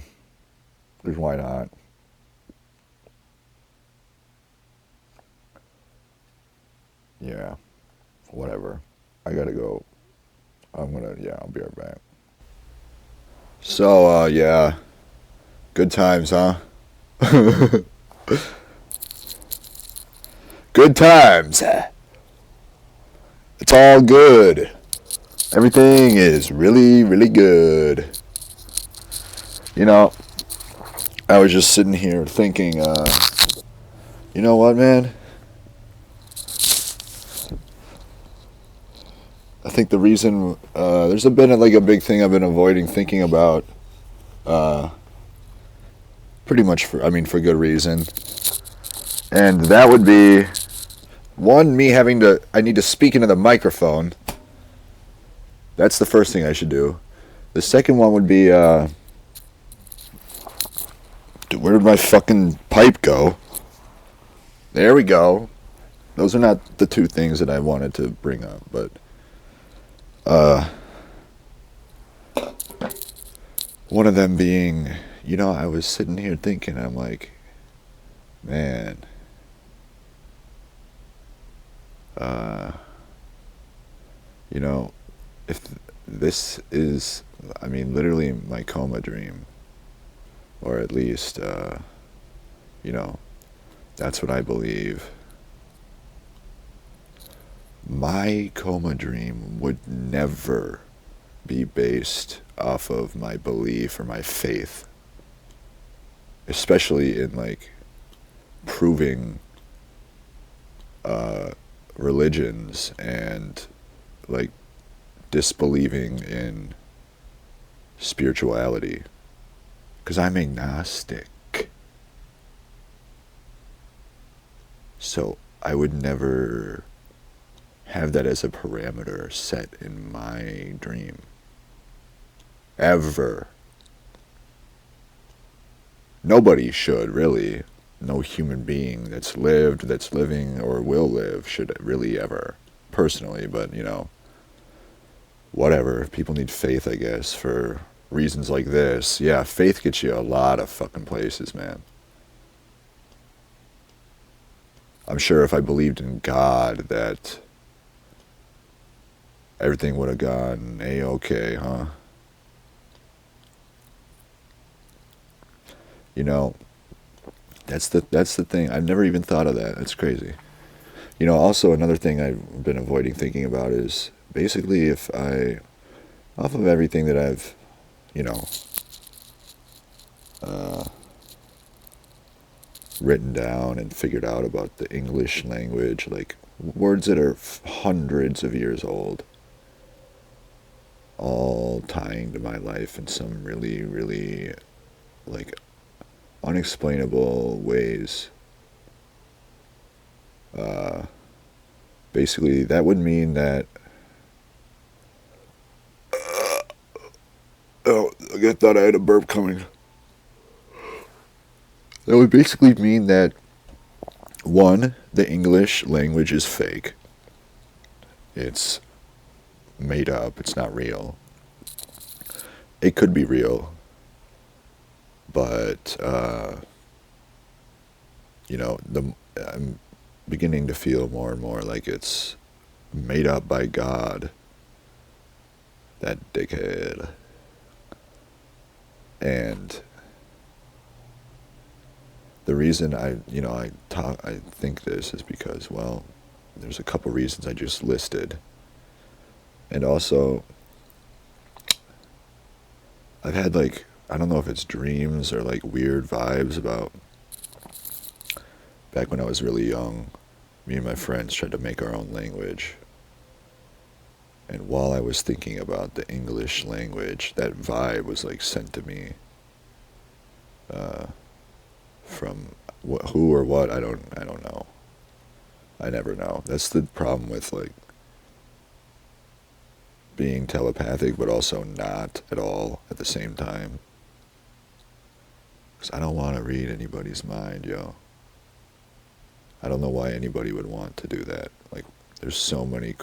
Because why not? Yeah. Whatever. I gotta go. I'll be right back. So, yeah. Good times, huh? Good times. It's all good. Everything is really, really good. You know, I was just sitting here thinking, you know what, man? I think the reason, there's been like a big thing I've been avoiding thinking about, pretty much for good reason. And that would be, one, I need to speak into the microphone. That's the first thing I should do. The second one would be, Where did my fucking pipe go? There we go. Those are not the two things that I wanted to bring up, but one of them being, I was sitting here thinking, I'm like, man, if this is, literally my coma dream, or at least, that's what I believe. My coma dream would never be based off of my belief or my faith, especially in like proving religions and like disbelieving in spirituality, because I'm agnostic. So I would never have that as a parameter set in my dream. Ever. Nobody should, really. No human being that's lived, that's living, or will live should really ever. Personally, but, whatever. People need faith, I guess, for reasons like this. Yeah, faith gets you a lot of fucking places, man. I'm sure if I believed in God that everything would have gone A-okay, huh? That's the thing. I've never even thought of that. That's crazy. Also another thing I've been avoiding thinking about is basically if I, off of everything that I've, written down and figured out about the English language, like words that are hundreds of years old, all tying to my life in some really, really, like, unexplainable ways. Basically, that would mean that. Oh, I thought I had a burp coming. That would basically mean that, one, the English language is fake. It's made up. It's not real. It could be real, but I'm beginning to feel more and more like it's made up by God. That dickhead. And the reason I think this is because, well, there's a couple reasons I just listed. And also, I've had I don't know if it's dreams or weird vibes about back when I was really young. Me and my friends tried to make our own language. And while I was thinking about the English language, that vibe was sent to me from who or what, I don't know. I never know. That's the problem with being telepathic, but also not at all at the same time. Because I don't want to read anybody's mind, yo. I don't know why anybody would want to do that. There's so many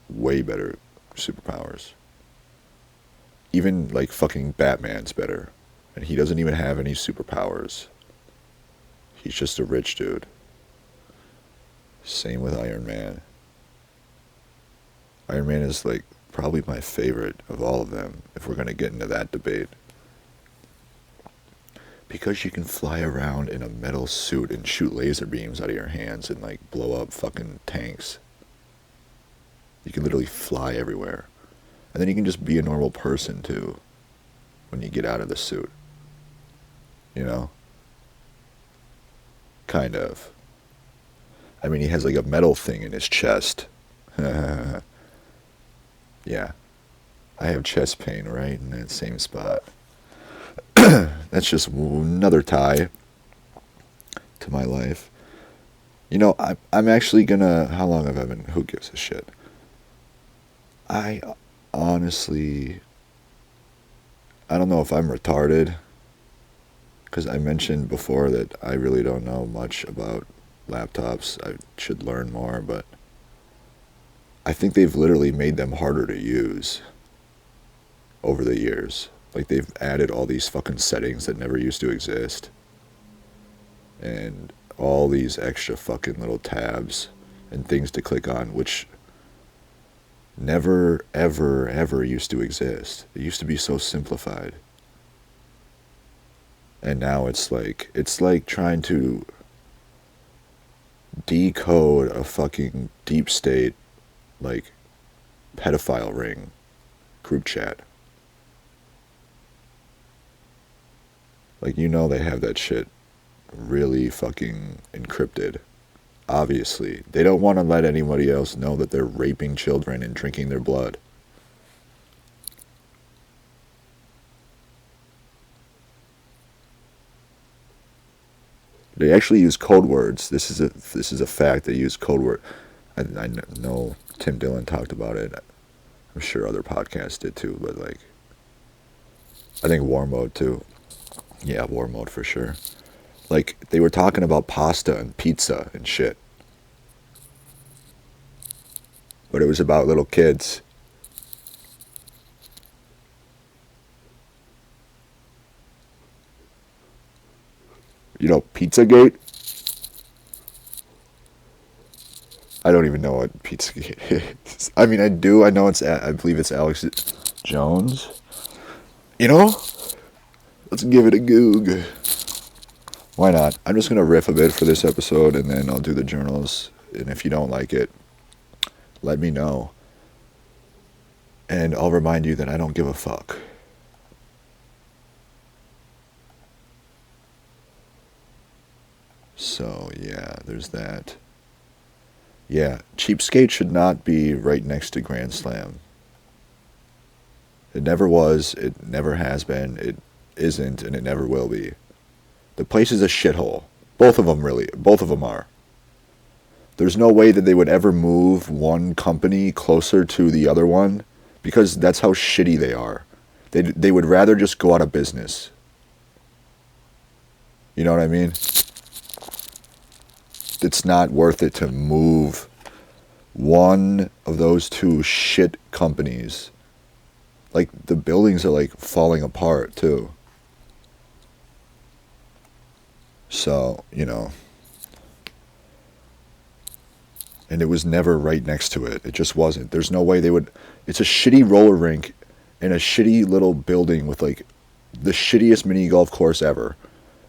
way better superpowers. Even fucking Batman's better. And he doesn't even have any superpowers. He's just a rich dude. Same with Iron Man. Iron Man is probably my favorite of all of them, if we're going to get into that debate. Because you can fly around in a metal suit and shoot laser beams out of your hands and blow up fucking tanks. You can literally fly everywhere. And then you can just be a normal person too when you get out of the suit. Kind of. He has a metal thing in his chest. Yeah. I have chest pain right in that same spot. That's just another tie to my life. I'm actually gonna... How long have I been... Who gives a shit? I honestly... I don't know if I'm retarded, because I mentioned before that I really don't know much about laptops. I should learn more, but I think they've literally made them harder to use over the years. Like they've added all these fucking settings that never used to exist. And all these extra fucking little tabs and things to click on, which never, ever, ever used to exist. It used to be so simplified. And now it's like trying to decode a fucking deep state, like, pedophile ring group chat. Like, you know they have that shit really fucking encrypted. Obviously. They don't want to let anybody else know that they're raping children and drinking their blood. They actually use code words. This is a fact. They use code word. I know Tim Dillon talked about it. I'm sure other podcasts did too, but like, I think War Mode too. Yeah, War Mode for sure. Like, they were talking about pasta and pizza and shit. But it was about little kids. You know, Pizzagate? I don't even know what Pizzagate is. I mean, I do. I know I believe it's Alex Jones. You know? Let's give it a goog. Why not? I'm just going to riff a bit for this episode, and then I'll do the journals. And if you don't like it, let me know. And I'll remind you that I don't give a fuck. So, yeah, there's that. Yeah, Cheapskate should not be right next to Grand Slam. It never was, it never has been, it isn't, and it never will be. The place is a shithole. Both of them are. There's no way that they would ever move one company closer to the other one, because that's how shitty they are. They would rather just go out of business. You know what I mean? It's not worth it to move one of those two shit companies. Like, the buildings are like falling apart too. So, you know. And it was never right next to it. It just wasn't. There's no way they would. It's a shitty roller rink in a shitty little building with like the shittiest mini golf course ever.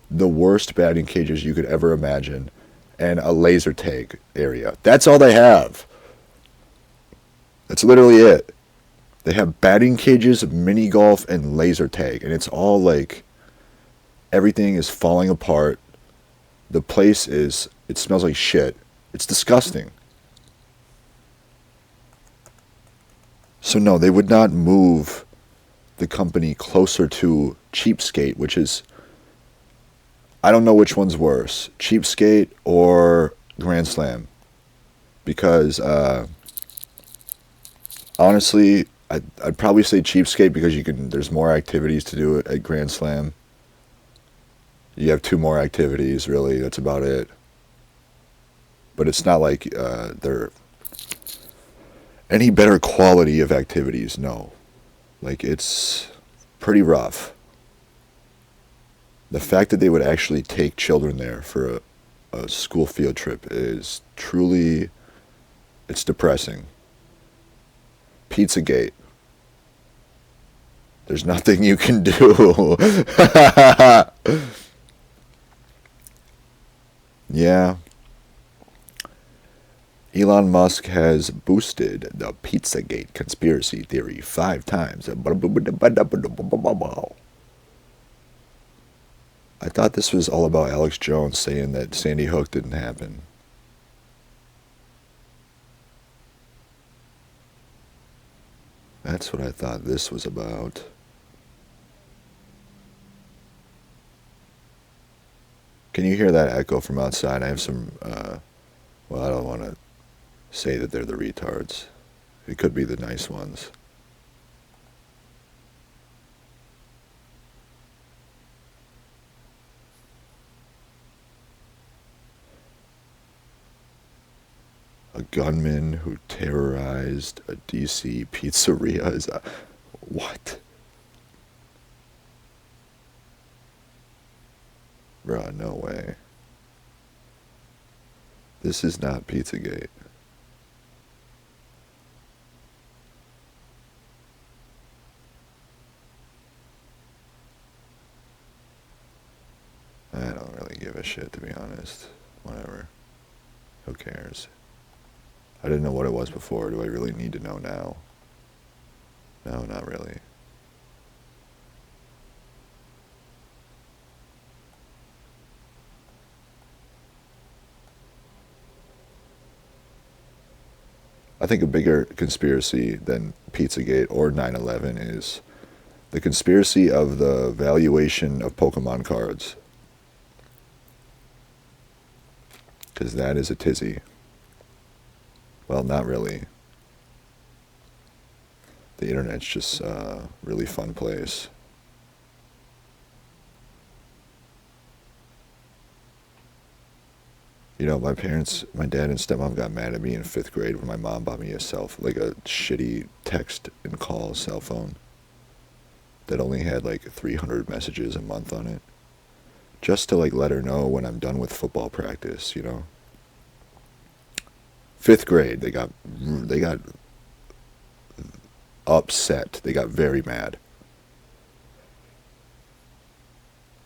The worst batting cages you could ever imagine. And a laser tag area. That's all they have. That's literally it. They have batting cages, mini golf, and laser tag. And it's all like, everything is falling apart. The place it smells like shit. It's disgusting. So no, they would not move the company closer to Cheapskate, which is, I don't know which one's worse, Cheapskate or Grand Slam. Because, honestly, I'd probably say Cheapskate because there's more activities to do at Grand Slam. You have 2 more activities, really, that's about it. But it's not like they're any better quality of activities, no. Like, it's pretty rough. The fact that they would actually take children there for a school field trip is truly, it's depressing. Pizzagate. There's nothing you can do. Yeah. Elon Musk has boosted the Pizzagate conspiracy theory 5 times. I thought this was all about Alex Jones saying that Sandy Hook didn't happen. That's what I thought this was about. Can you hear that echo from outside? I have some, well, I don't want to say that they're the retards. It could be the nice ones. a gunman who terrorized a DC pizzeria is a... What? Bruh, no way. This is not Pizzagate. I don't really give a shit, to be honest. Whatever. Who cares? I didn't know what it was before. Do I really need to know now? No, not really. I think a bigger conspiracy than Pizzagate or 9/11 is the conspiracy of the valuation of Pokemon cards. Because that is a tizzy. Well, not really. The internet's just a really fun place. You know, my dad and stepmom got mad at me in 5th grade when my mom bought me a shitty text and call cell phone that only had like 300 messages a month on it. Just to like let her know when I'm done with football practice, you know. 5th grade, they got upset. They got very mad.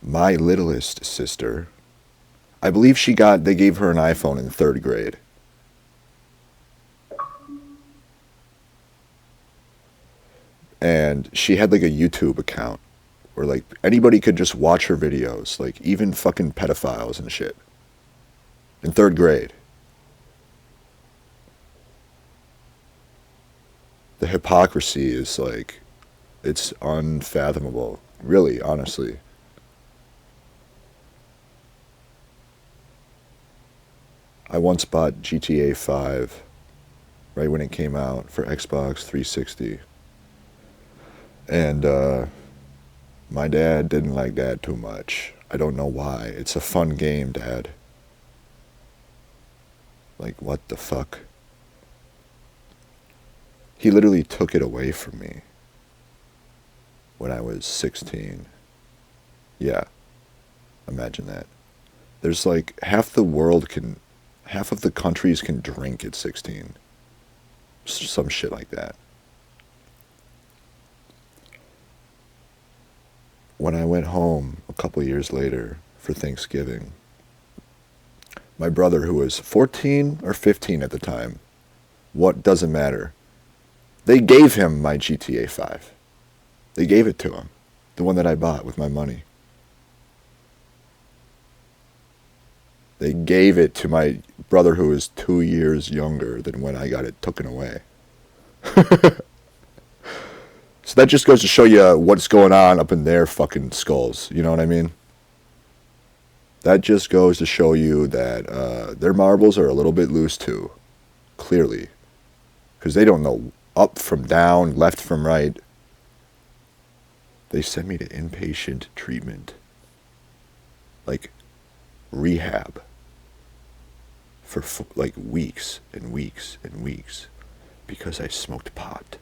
My littlest sister, I believe they gave her an iPhone in 3rd grade. And she had like a YouTube account where like anybody could just watch her videos, like even fucking pedophiles and shit. In 3rd grade. The hypocrisy is like, it's unfathomable. Really, honestly. I once bought GTA 5 right when it came out for Xbox 360. And my dad didn't like that too much. I don't know why. It's a fun game, Dad. Like, what the fuck? He literally took it away from me when I was 16. Yeah, imagine that. There's like half of the countries can drink at 16. Some shit like that. When I went home a couple years later for Thanksgiving, my brother, who was 14 or 15 at the time, what doesn't matter, they gave him my GTA 5. They gave it to him, the one that I bought with my money. They gave it to my brother who is 2 years younger than when I got it taken away. So that just goes to show you what's going on up in their fucking skulls. You know what I mean? That just goes to show you that their marbles are a little bit loose too. Clearly. Because they don't know up from down, left from right. They sent me to inpatient treatment. Like rehab. For like weeks and weeks and weeks. Because I smoked pot.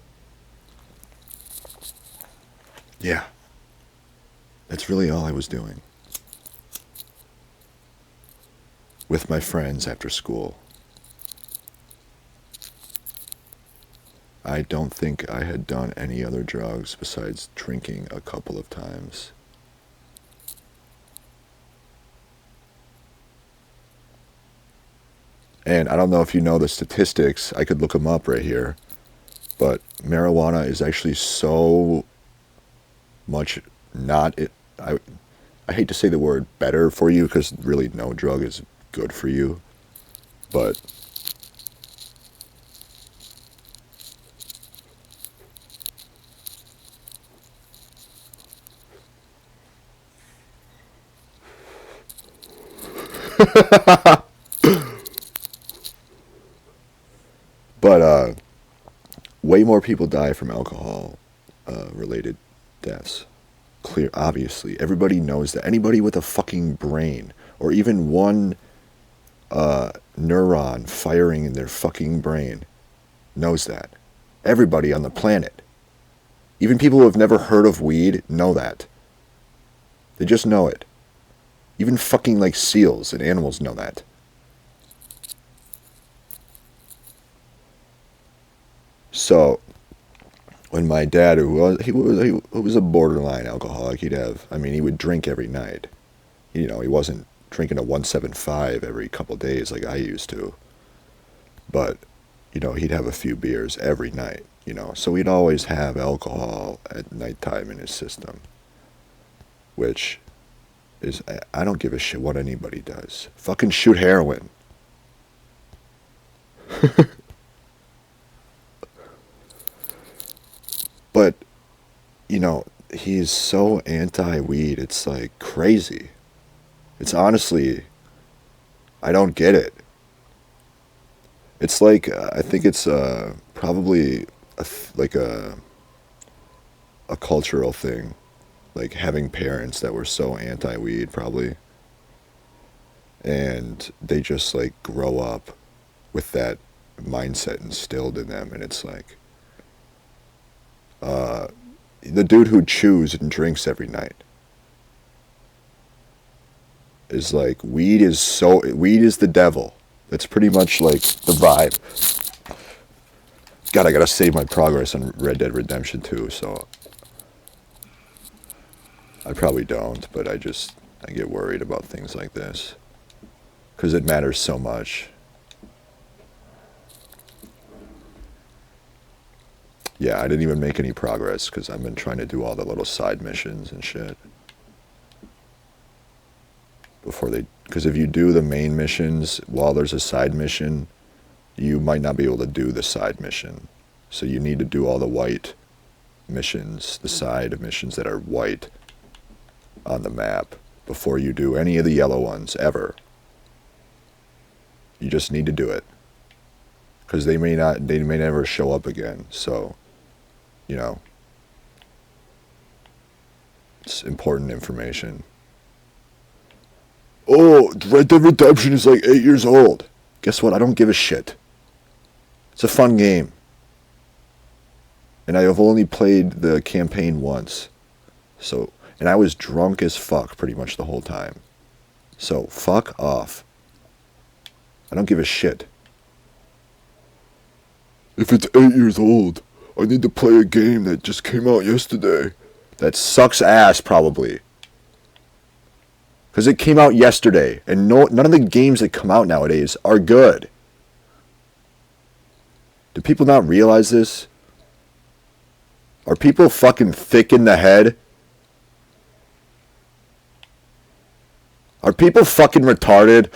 Yeah. That's really all I was doing. With my friends after school. I don't think I had done any other drugs besides drinking a couple of times. And I don't know if you know the statistics. I could look them up right here. But marijuana is actually so much not it. I hate to say the word better for you because really no drug is good for you. But but way more people die from alcohol related deaths. Clear, obviously. Everybody knows that. Anybody with a fucking brain or even one neuron firing in their fucking brain knows that. Everybody on the planet. Even people who have never heard of weed know that. They just know it. Even fucking like seals and animals know that. So, when my dad, who was a borderline alcoholic, he would drink every night. You know, he wasn't drinking a 175 every couple days like I used to. But, you know, he'd have a few beers every night, you know. So he'd always have alcohol at nighttime in his system. Which is, I don't give a shit what anybody does. Fucking shoot heroin. But, you know, he's so anti-weed, it's like crazy. It's honestly, I don't get it. It's like, I think it's probably like a cultural thing. Like having parents that were so anti-weed probably. And they just like grow up with that mindset instilled in them. And it's like, the dude who chews and drinks every night is like, weed is the devil. That's pretty much like the vibe. God, I gotta save my progress on Red Dead Redemption 2, so I probably don't, but I get worried about things like this because it matters so much. Yeah, I didn't even make any progress because I've been trying to do all the little side missions and shit. Because if you do the main missions while there's a side mission, you might not be able to do the side mission. So you need to do all the white missions, the side missions that are white on the map before you do any of the yellow ones ever. You just need to do it. Because they may never show up again. So, you know, it's important information. Oh, Red Dead Redemption is like 8 years old. Guess what? I don't give a shit. It's a fun game. And I have only played the campaign once. So, and I was drunk as fuck pretty much the whole time. So, fuck off. I don't give a shit. If it's 8 years old, I need to play a game that just came out yesterday. That sucks ass, probably. Because it came out yesterday, and none of the games that come out nowadays are good. Do people not realize this? Are people fucking thick in the head? Are people fucking retarded?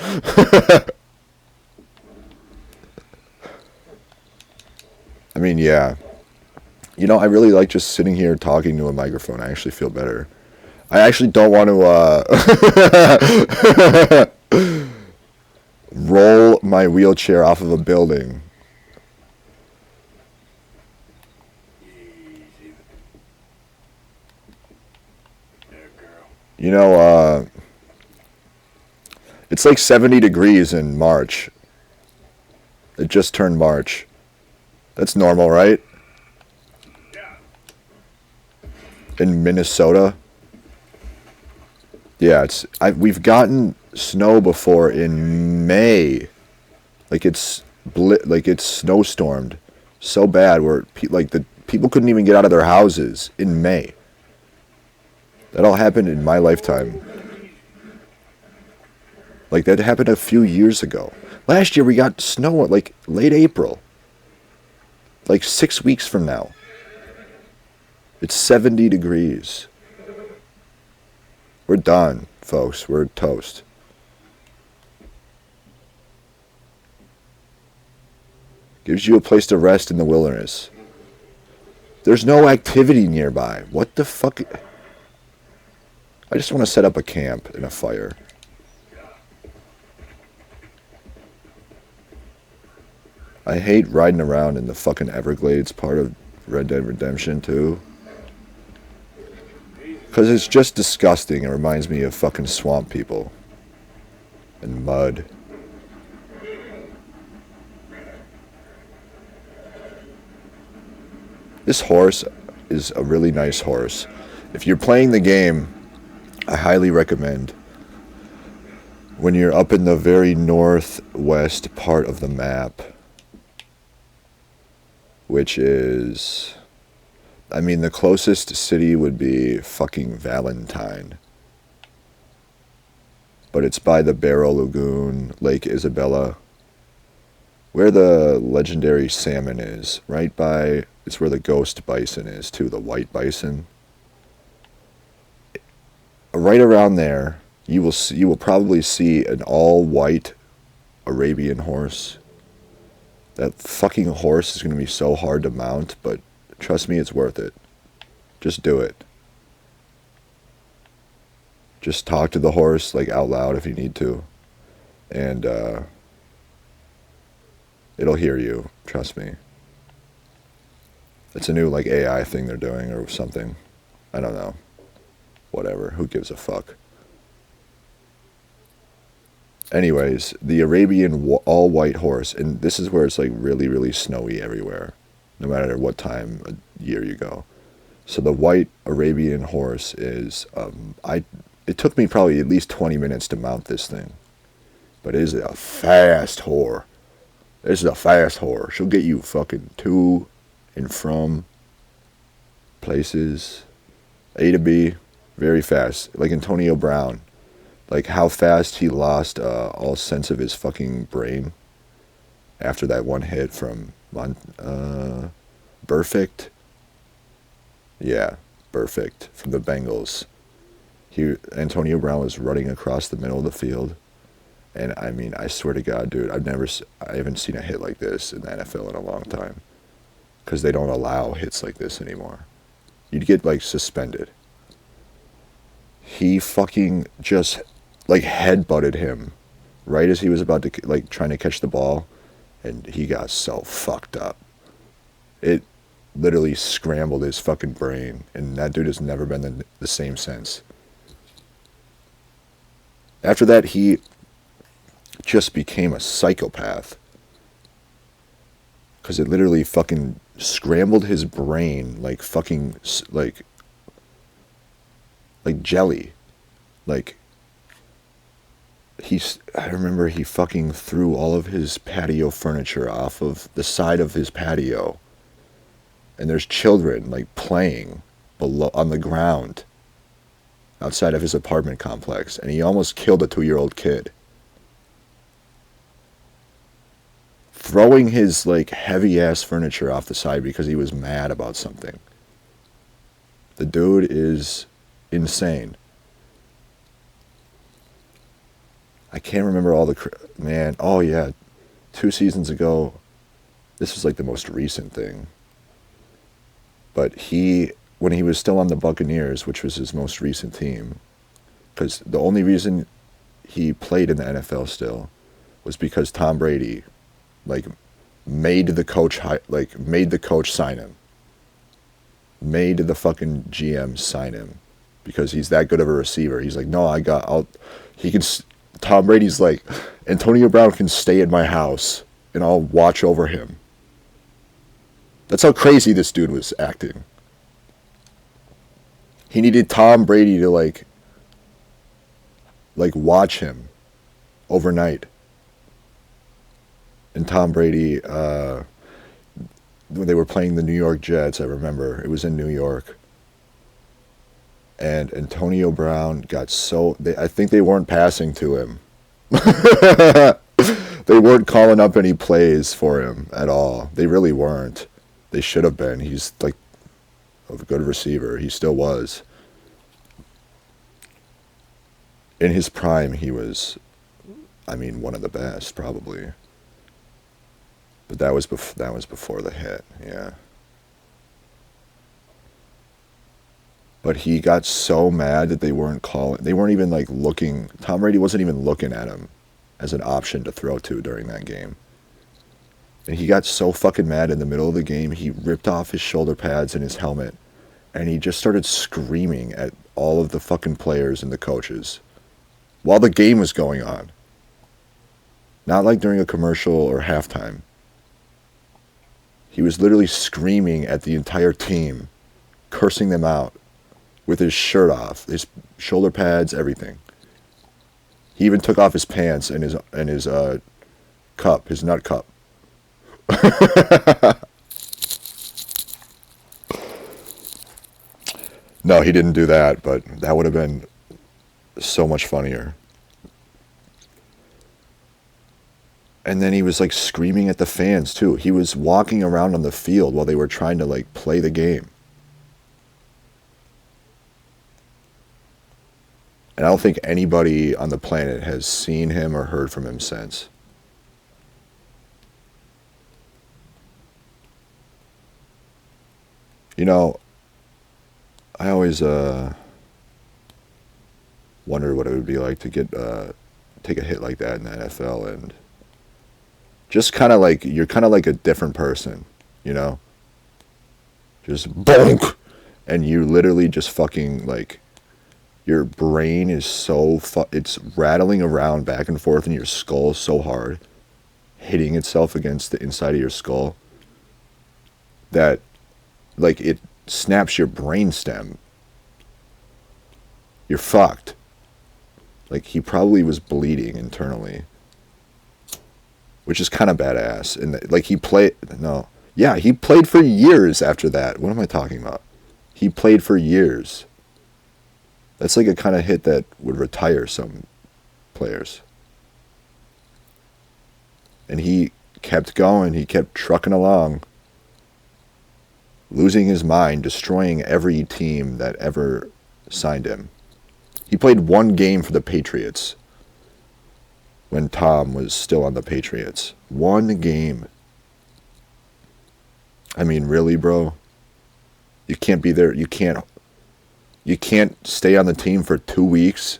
I mean, yeah. You know, I really like just sitting here talking to a microphone. I actually feel better. I actually don't want to roll my wheelchair off of a building. You know, it's like 70 degrees in March. It just turned March. That's normal, right? In Minnesota. Yeah, we've gotten snow before in May. Like it's snowstormed so bad where the people couldn't even get out of their houses in May. That all happened in my lifetime. Like that happened a few years ago. Last year we got snow like late April. Like 6 weeks from now. It's 70 degrees. We're done, folks. We're toast. Gives you a place to rest in the wilderness. There's no activity nearby. What the fuck? I just want to set up a camp and a fire. I hate riding around in the fucking Everglades part of Red Dead Redemption 2. Because it's just disgusting. It reminds me of fucking swamp people. And mud. This horse is a really nice horse. If you're playing the game, I highly recommend when you're up in the very northwest part of the map, which is, I mean, the closest city would be fucking Valentine. But it's by the Barrow Lagoon, Lake Isabella, where the legendary salmon is. Right by, it's where the ghost bison is too, the white bison. Right around there, you will probably see an all-white Arabian horse. That fucking horse is going to be so hard to mount, but trust me, it's worth it. Just do it. Just talk to the horse like out loud if you need to, and it'll hear you. Trust me. It's a new like AI thing they're doing or something. I don't know. Whatever. Who gives a fuck? Anyways, the Arabian all-white horse, and this is where it's like really, really snowy everywhere, no matter what time of year you go. So the white Arabian horse is, it took me probably at least 20 minutes to mount this thing. But it is a fast whore. This is a fast whore. She'll get you fucking to and from places, A to B, very fast. Like Antonio Brown. Like how fast he lost all sense of his fucking brain after that one hit from Perfect. Yeah, Perfect from the Bengals. Antonio Brown was running across the middle of the field, and I mean, I swear to God, dude, I haven't seen a hit like this in the NFL in a long time, because they don't allow hits like this anymore. You'd get like suspended. He fucking just like headbutted him right as he was about to like trying to catch the ball, and he got so fucked up. It literally scrambled his fucking brain, and that dude has never been the same since. After that, he just became a psychopath, because it literally fucking scrambled his brain like fucking like jelly. Like I remember he fucking threw all of his patio furniture off of the side of his patio, and there's children like playing below on the ground outside of his apartment complex, and he almost killed a 2-year-old kid. Throwing his like heavy ass furniture off the side because he was mad about something. The dude is insane. I can't remember all the man. Oh yeah, 2 seasons ago, this was like the most recent thing. But when he was still on the Buccaneers, which was his most recent team, because the only reason he played in the NFL still was because Tom Brady, like, made the coach sign him. Made the fucking GM sign him because he's that good of a receiver. He's like, no, Tom Brady's like, Antonio Brown can stay at my house and I'll watch over him. That's how crazy this dude was acting. He needed Tom Brady to like watch him overnight. And Tom Brady, when they were playing the New York Jets, I remember, it was in New York. And Antonio Brown got I think they weren't passing to him. They weren't calling up any plays for him at all. They really weren't. They should have been. He's like a good receiver. He still was. In his prime, he was, I mean, one of the best, probably. But that was before the hit, yeah. But he got so mad that they weren't even like looking. Tom Brady wasn't even looking at him as an option to throw to during that game. And he got so fucking mad in the middle of the game, he ripped off his shoulder pads and his helmet, and he just started screaming at all of the fucking players and the coaches while the game was going on. Not like during a commercial or halftime. He was literally screaming at the entire team, cursing them out with his shirt off, his shoulder pads, everything. He even took off his pants and his cup, his nut cup. No, he didn't do that, but that would have been so much funnier. And then he was like screaming at the fans too. He was walking around on the field while they were trying to like play the game. And I don't think anybody on the planet has seen him or heard from him since. You know, I always wondered what it would be like to get take a hit like that in the NFL, and just kind of like you're kind of like a different person, you know? Just bonk, and you literally just fucking like your brain is so it's rattling around back and forth in your skull so hard, hitting itself against the inside of your skull, that like it snaps your brain stem. You're fucked. Like he probably was bleeding internally, which is kind of badass. And like he played, no, yeah, he played for years after that. What am I talking about? He played for years. That's like a kind of hit that would retire some players. And he kept going. He kept trucking along, losing his mind, destroying every team that ever signed him. He played one game for the Patriots when Tom was still on the Patriots. One game. I mean, really, bro? You can't be there. You can't stay on the team for 2 weeks.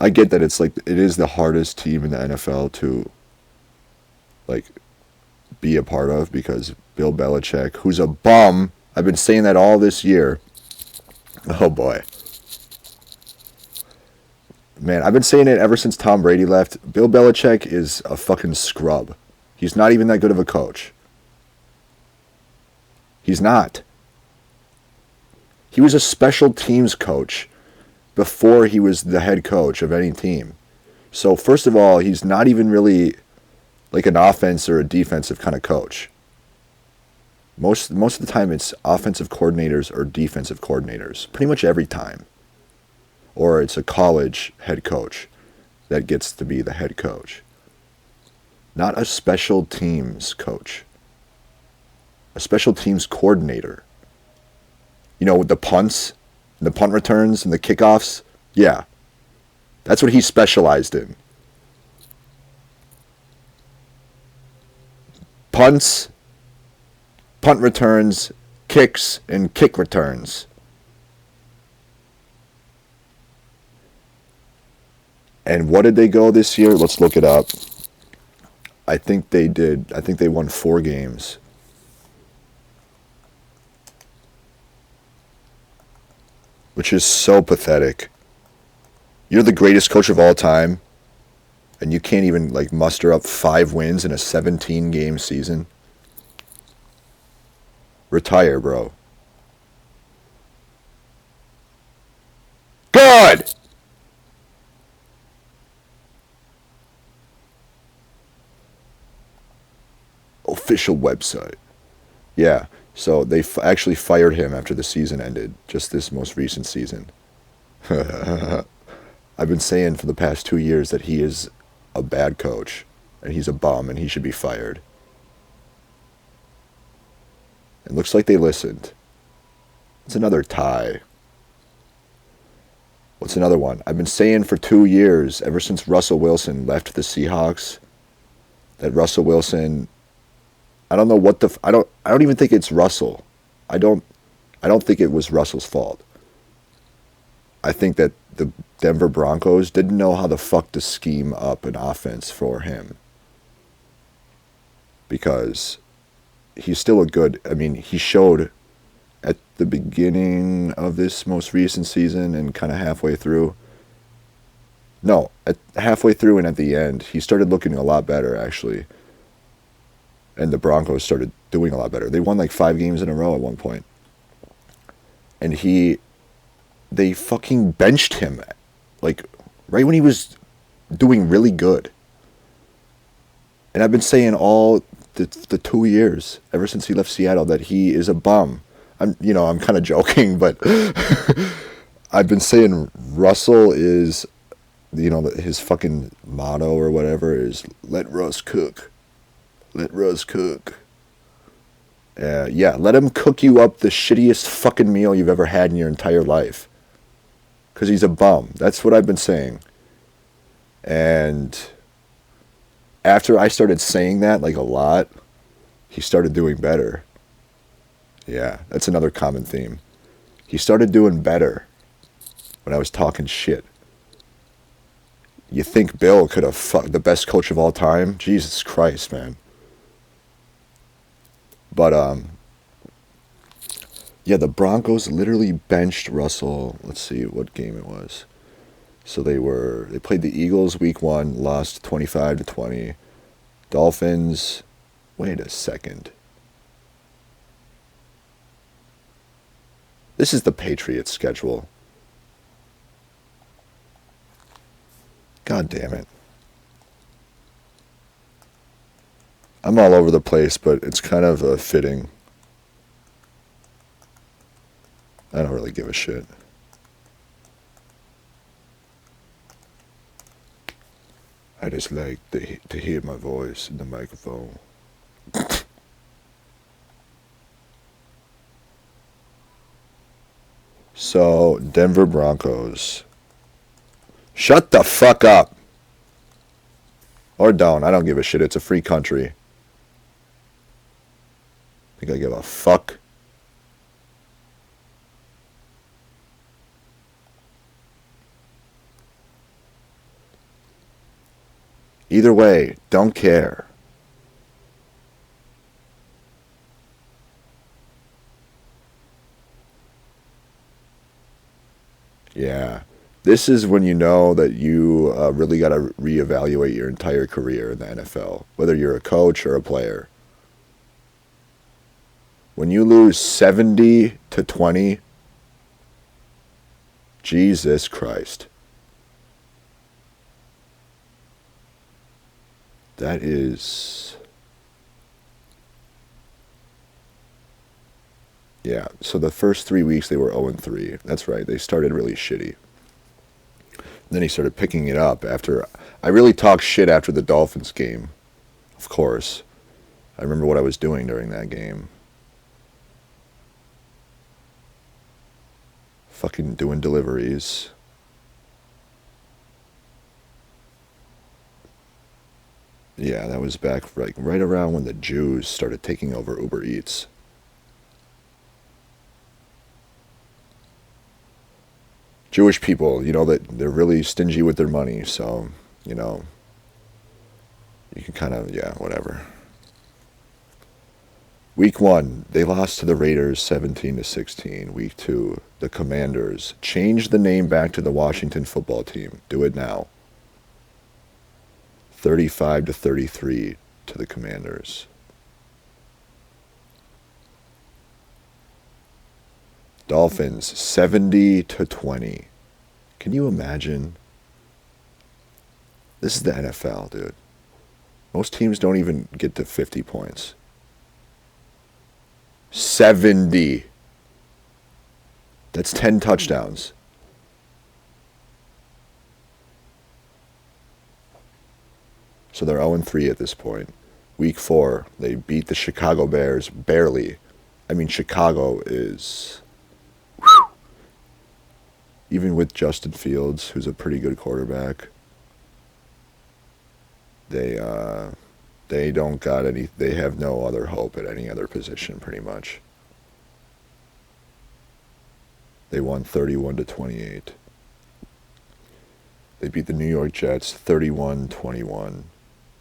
I get that it's like it is the hardest team in the NFL to like be a part of, because Bill Belichick, who's a bum, I've been saying that all this year. Oh boy. Man, I've been saying it ever since Tom Brady left. Bill Belichick is a fucking scrub. He's not even that good of a coach. He's not. He was a special teams coach before he was the head coach of any team. So first of all, he's not even really like an offense or a defensive kind of coach. Most of the time it's offensive coordinators or defensive coordinators. Pretty much every time. Or it's a college head coach that gets to be the head coach. Not a special teams coach. A special teams coordinator. You know, with the punts, and the punt returns, and the kickoffs. Yeah. That's what he specialized in. Punts, punt returns, kicks, and kick returns. And what did they go this year? Let's look it up. I think they did. I think they won 4 games. Which is so pathetic. You're the greatest coach of all time, and you can't even like muster up 5 wins in a 17-game season. Retire, bro. Good! Official website. Yeah, so they actually fired him after the season ended, just this most recent season. I've been saying for the past 2 years that he is a bad coach, and he's a bum, and he should be fired. It looks like they listened. It's another tie. What's another one? I've been saying for 2 years, ever since Russell Wilson left the Seahawks, that Russell Wilson, I don't know what the I don't even think it's Russell. I don't think it was Russell's fault. I think that the Denver Broncos didn't know how the fuck to scheme up an offense for him. Because he's still he showed at the beginning of this most recent season and kind of halfway through. No, halfway through and at the end, he started looking a lot better, actually. And the Broncos started doing a lot better. They won like 5 games in a row at one point. And they fucking benched him, like, right when he was doing really good. And I've been saying all the 2 years, ever since he left Seattle, that he is a bum. I'm kind of joking, but I've been saying Russell is, his fucking motto or whatever is, let Russ cook. Let Russ cook. Yeah, let him cook you up the shittiest fucking meal you've ever had in your entire life. Because he's a bum. That's what I've been saying. And after I started saying that, like, a lot, he started doing better. Yeah, that's another common theme. He started doing better when I was talking shit. You think Bill could have fucked the best coach of all time? Jesus Christ, man. But, yeah, the Broncos literally benched Russell. Let's see what game it was. So they played the Eagles week 1, lost 25-20. Dolphins, wait a second. This is the Patriots schedule. God damn it. I'm all over the place, but it's kind of fitting. I don't really give a shit. I just like to hear my voice in the microphone. So, Denver Broncos. Shut the fuck up. Or don't. I don't give a shit. It's a free country. Think I give a fuck? Either way, don't care. Yeah. This is when you know that you really got to reevaluate your entire career in the NFL, whether you're a coach or a player. When you lose 70-20, Jesus Christ. That is... Yeah, so the first 3 weeks they were 0-3. That's right, they started really shitty. Then he started picking it up after... I really talked shit after the Dolphins game, of course. I remember what I was doing during that game. Fucking doing deliveries. Yeah, that was back right around when the Jews started taking over Uber Eats. Jewish people, that they're really stingy with their money, so, you can kind of, yeah, whatever. Week 1, they lost to the Raiders 17-16. Week 2, the Commanders changed the name back to the Washington Football Team. Do it now. 35-33 to the Commanders. Dolphins 70-20. Can you imagine? This is the NFL, dude. Most teams don't even get to 50 points. 70. That's 10 touchdowns. So they're 0-3 at this point. Week 4, they beat the Chicago Bears barely. I mean, Chicago is... Even with Justin Fields, who's a pretty good quarterback, they don't got any. They have no other hope at any other position, pretty much. They won 31-28. They beat the New York Jets 31-21.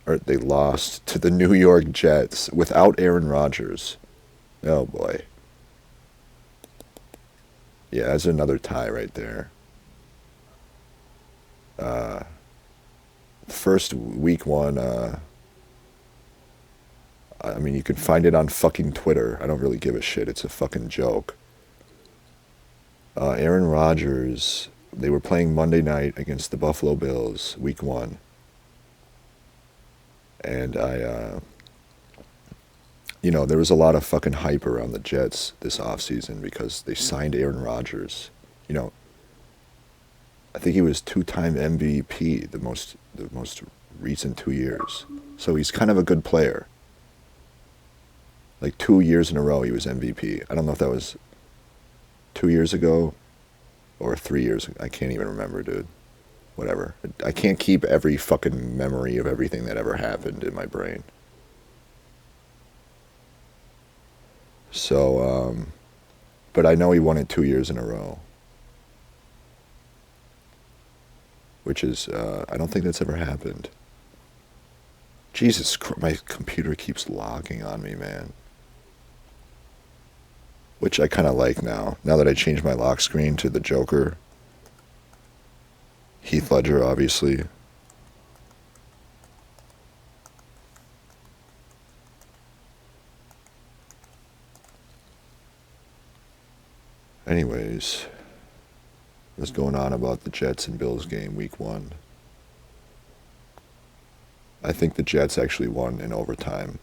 Or they lost to the New York Jets without Aaron Rodgers. Oh boy. Yeah, that's another tie right there. Uh, First week one, I mean, you can find it on fucking Twitter. I don't really give a shit. It's a fucking joke. Aaron Rodgers, they were playing Monday night against the Buffalo Bills, week one. And there was a lot of fucking hype around the Jets this offseason because they signed Aaron Rodgers. You know, I think he was two-time MVP the most recent 2 years. So he's kind of a good player. Like 2 years in a row he was MVP. I don't know if that was 2 years ago or 3 years. I can't even remember, dude. Whatever. I can't keep every fucking memory of everything that ever happened in my brain. So, but I know he won it 2 years in a row. Which is, I don't think that's ever happened. Jesus Christ, my computer keeps logging on me, man. Which I kind of like now that I changed my lock screen to the Joker. Heath Ledger, obviously. Anyways, what's going on about the Jets and Bills game week one? I think the Jets actually won in overtime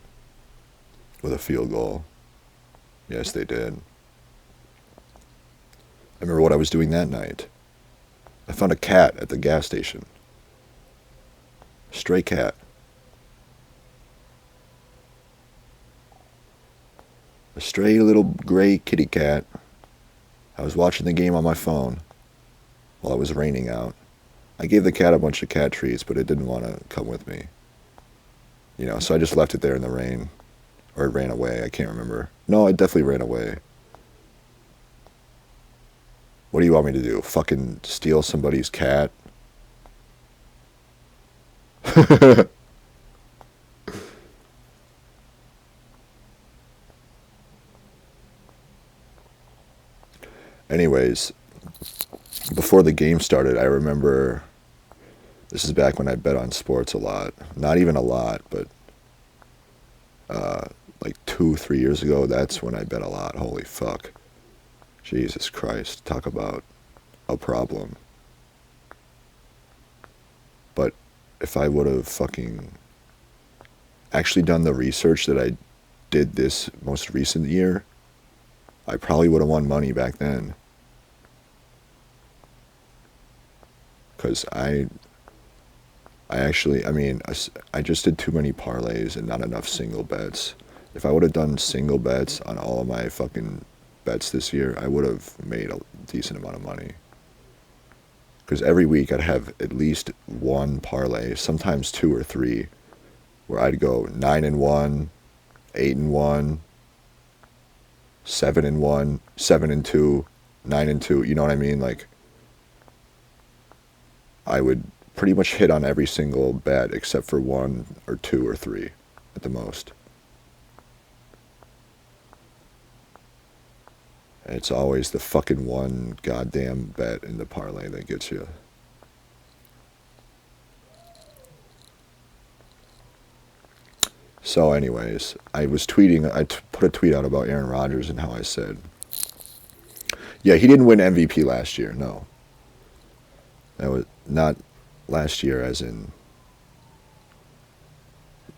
with a field goal. Yes, they did. I remember what I was doing that night. I found a cat at the gas station. Stray cat. A stray little gray kitty cat. I was watching the game on my phone while it was raining out. I gave the cat a bunch of cat treats, but it didn't want to come with me. So I just left it there in the rain. Or it ran away, I can't remember. No, it definitely ran away. What do you want me to do? Fucking steal somebody's cat? Anyways, before the game started, I remember, this is back when I bet on sports a lot. Not even a lot, but like 2-3 years ago, that's when I bet a lot. Holy fuck. Jesus Christ. Talk about a problem. But if I would have fucking actually done the research that I did this most recent year, I probably would have won money back then. Because I just did too many parlays and not enough single bets. If I would have done single bets on all of my fucking bets this year, I would have made a decent amount of money. Because every week I'd have at least one parlay, sometimes 2 or 3, where I'd go 9-1, 8-1, 7-1, 7-2, 9-2. You know what I mean? Like, I would pretty much hit on every single bet except for 1 or 2 or 3 at the most. And it's always the fucking one goddamn bet in the parlay that gets you. So anyways, I was tweeting, put a tweet out about Aaron Rodgers and how I said, yeah, he didn't win MVP last year, no. That was not last year as in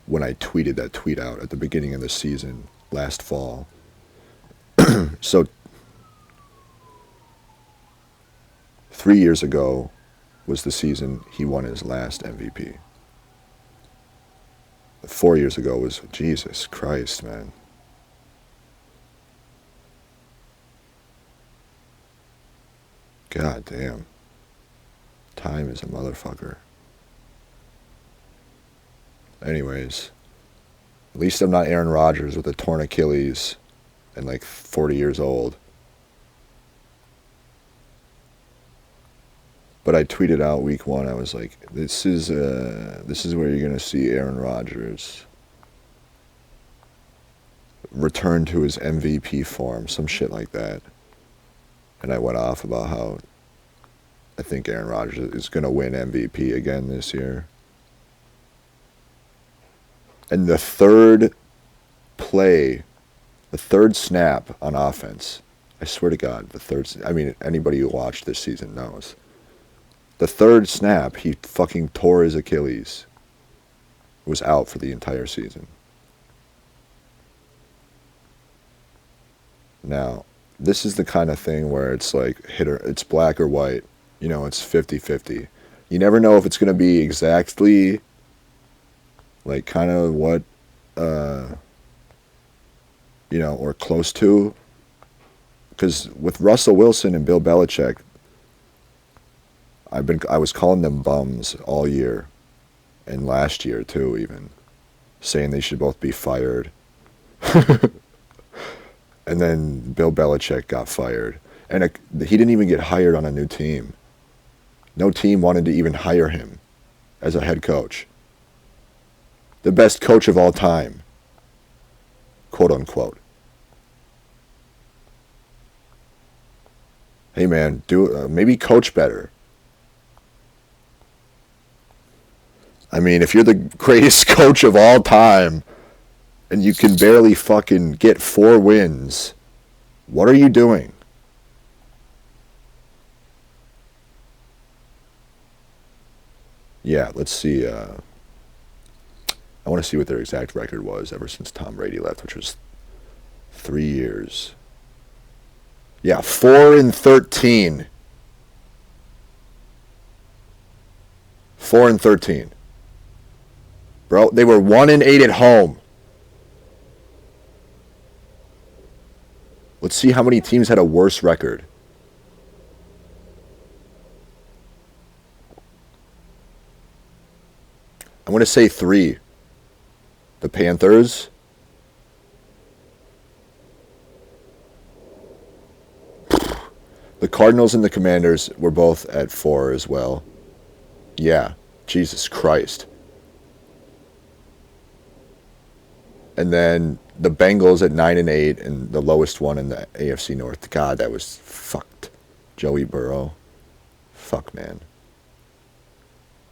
when I tweeted that tweet out at the beginning of the season, last fall. So 3 years ago was the season he won his last MVP. 4 years ago was, Jesus Christ, man. God damn. Time is a motherfucker. Anyways, at least I'm not Aaron Rodgers with a torn Achilles and like 40 years old. But I tweeted out week one, I was like, this is where you're going to see Aaron Rodgers return to his MVP form, some shit like that. And I went off about how I think Aaron Rodgers is going to win MVP again this year. And the third snap on offense, I swear to God, anybody who watched this season knows. The third snap, he fucking tore his Achilles. Was out for the entire season. Now, this is the kind of thing where it's like it's black or white. You know, it's 50-50. You never know if it's going to be exactly like kind of what, or close to. Because with Russell Wilson and Bill Belichick, I was calling them bums all year. And last year, too, even. Saying they should both be fired. And then Bill Belichick got fired. And he didn't even get hired on a new team. No team wanted to even hire him as a head coach. The best coach of all time. Quote unquote. Hey man, maybe coach better. I mean, if you're the greatest coach of all time and you can barely fucking get 4 wins, what are you doing? Yeah, let's see. I want to see what their exact record was ever since Tom Brady left, which was 3 years. Yeah, 4-13. 4-13. Bro, they were 1-8 at home. Let's see how many teams had a worse record. I'm going to say 3. The Panthers. The Cardinals and the Commanders were both at 4 as well. Yeah, Jesus Christ. And then the Bengals at 9-8 and the lowest one in the AFC North. God, that was fucked. Joey Burrow. Fuck, man.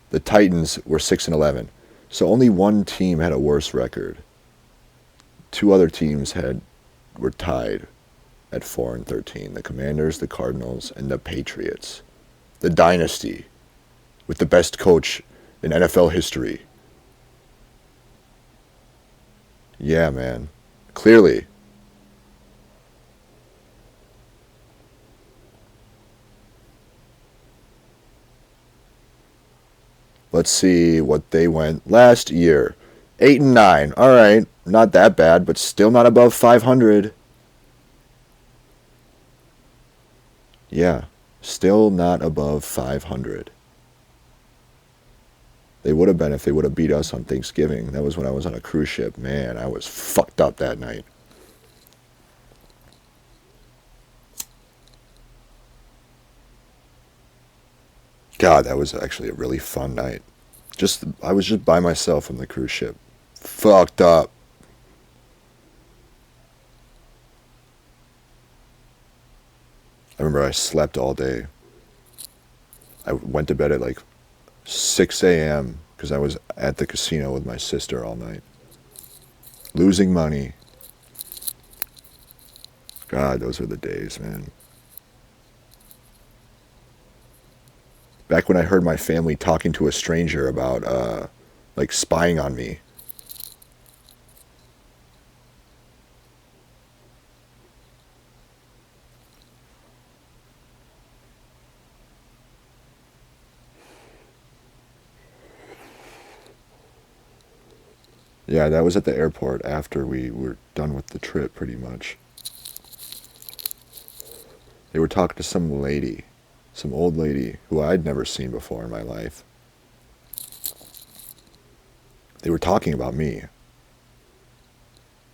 The Titans were 6-11. So only one team had a worse record. 2 other teams were tied at 4-13. The Commanders, the Cardinals, and the Patriots. The dynasty with the best coach in NFL history. Yeah, man. Clearly. Let's see what they went last year. 8-9. All right, not that bad, but still not above 500. Yeah, still not above 500. They would have been if they would have beat us on Thanksgiving. That was when I was on a cruise ship. Man, I was fucked up that night. God, that was actually a really fun night. I was just by myself on the cruise ship. Fucked up. I remember I slept all day. I went to bed at like 6 a.m. because I was at the casino with my sister all night. Losing money. God, those were the days, man. Back when I heard my family talking to a stranger about, like, spying on me. Yeah, that was at the airport after we were done with the trip, pretty much. They were talking to some old lady who I'd never seen before in my life. They were talking about me.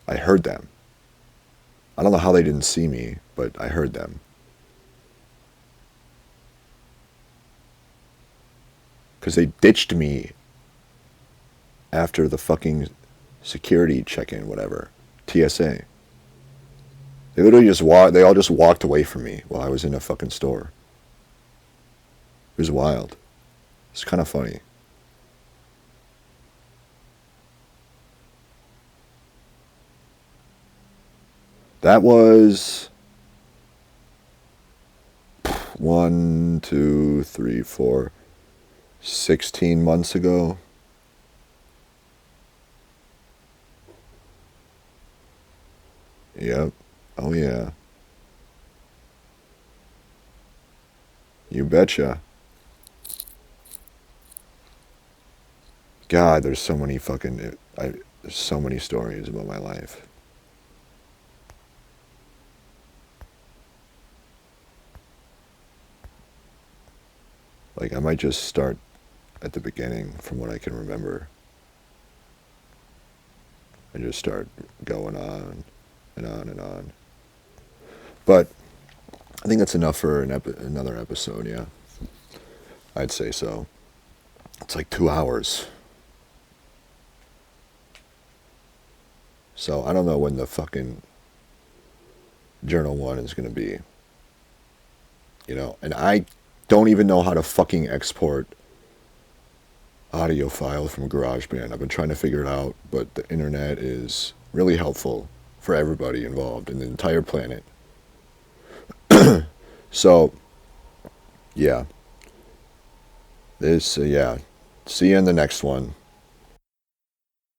I heard them. I don't know how they didn't see me, but I heard them. Because they ditched me after the fucking security check-in, whatever. TSA. They literally they all just walked away from me while I was in a fucking store. It was wild. It's kind of funny. That was 1, 2, 3, 4, 16 months ago. Yep. Oh yeah. You betcha. God, there's so many there's so many stories about my life. Like, I might just start at the beginning from what I can remember and just start going on and on and on. But I think that's enough for another episode, yeah. I'd say so. It's like 2 hours. So I don't know when the fucking journal one is going to be. You know, and I don't even know how to fucking export audio files from GarageBand. I've been trying to figure it out, but the internet is really helpful for everybody involved in the entire planet. So, yeah. Yeah. See you in the next one.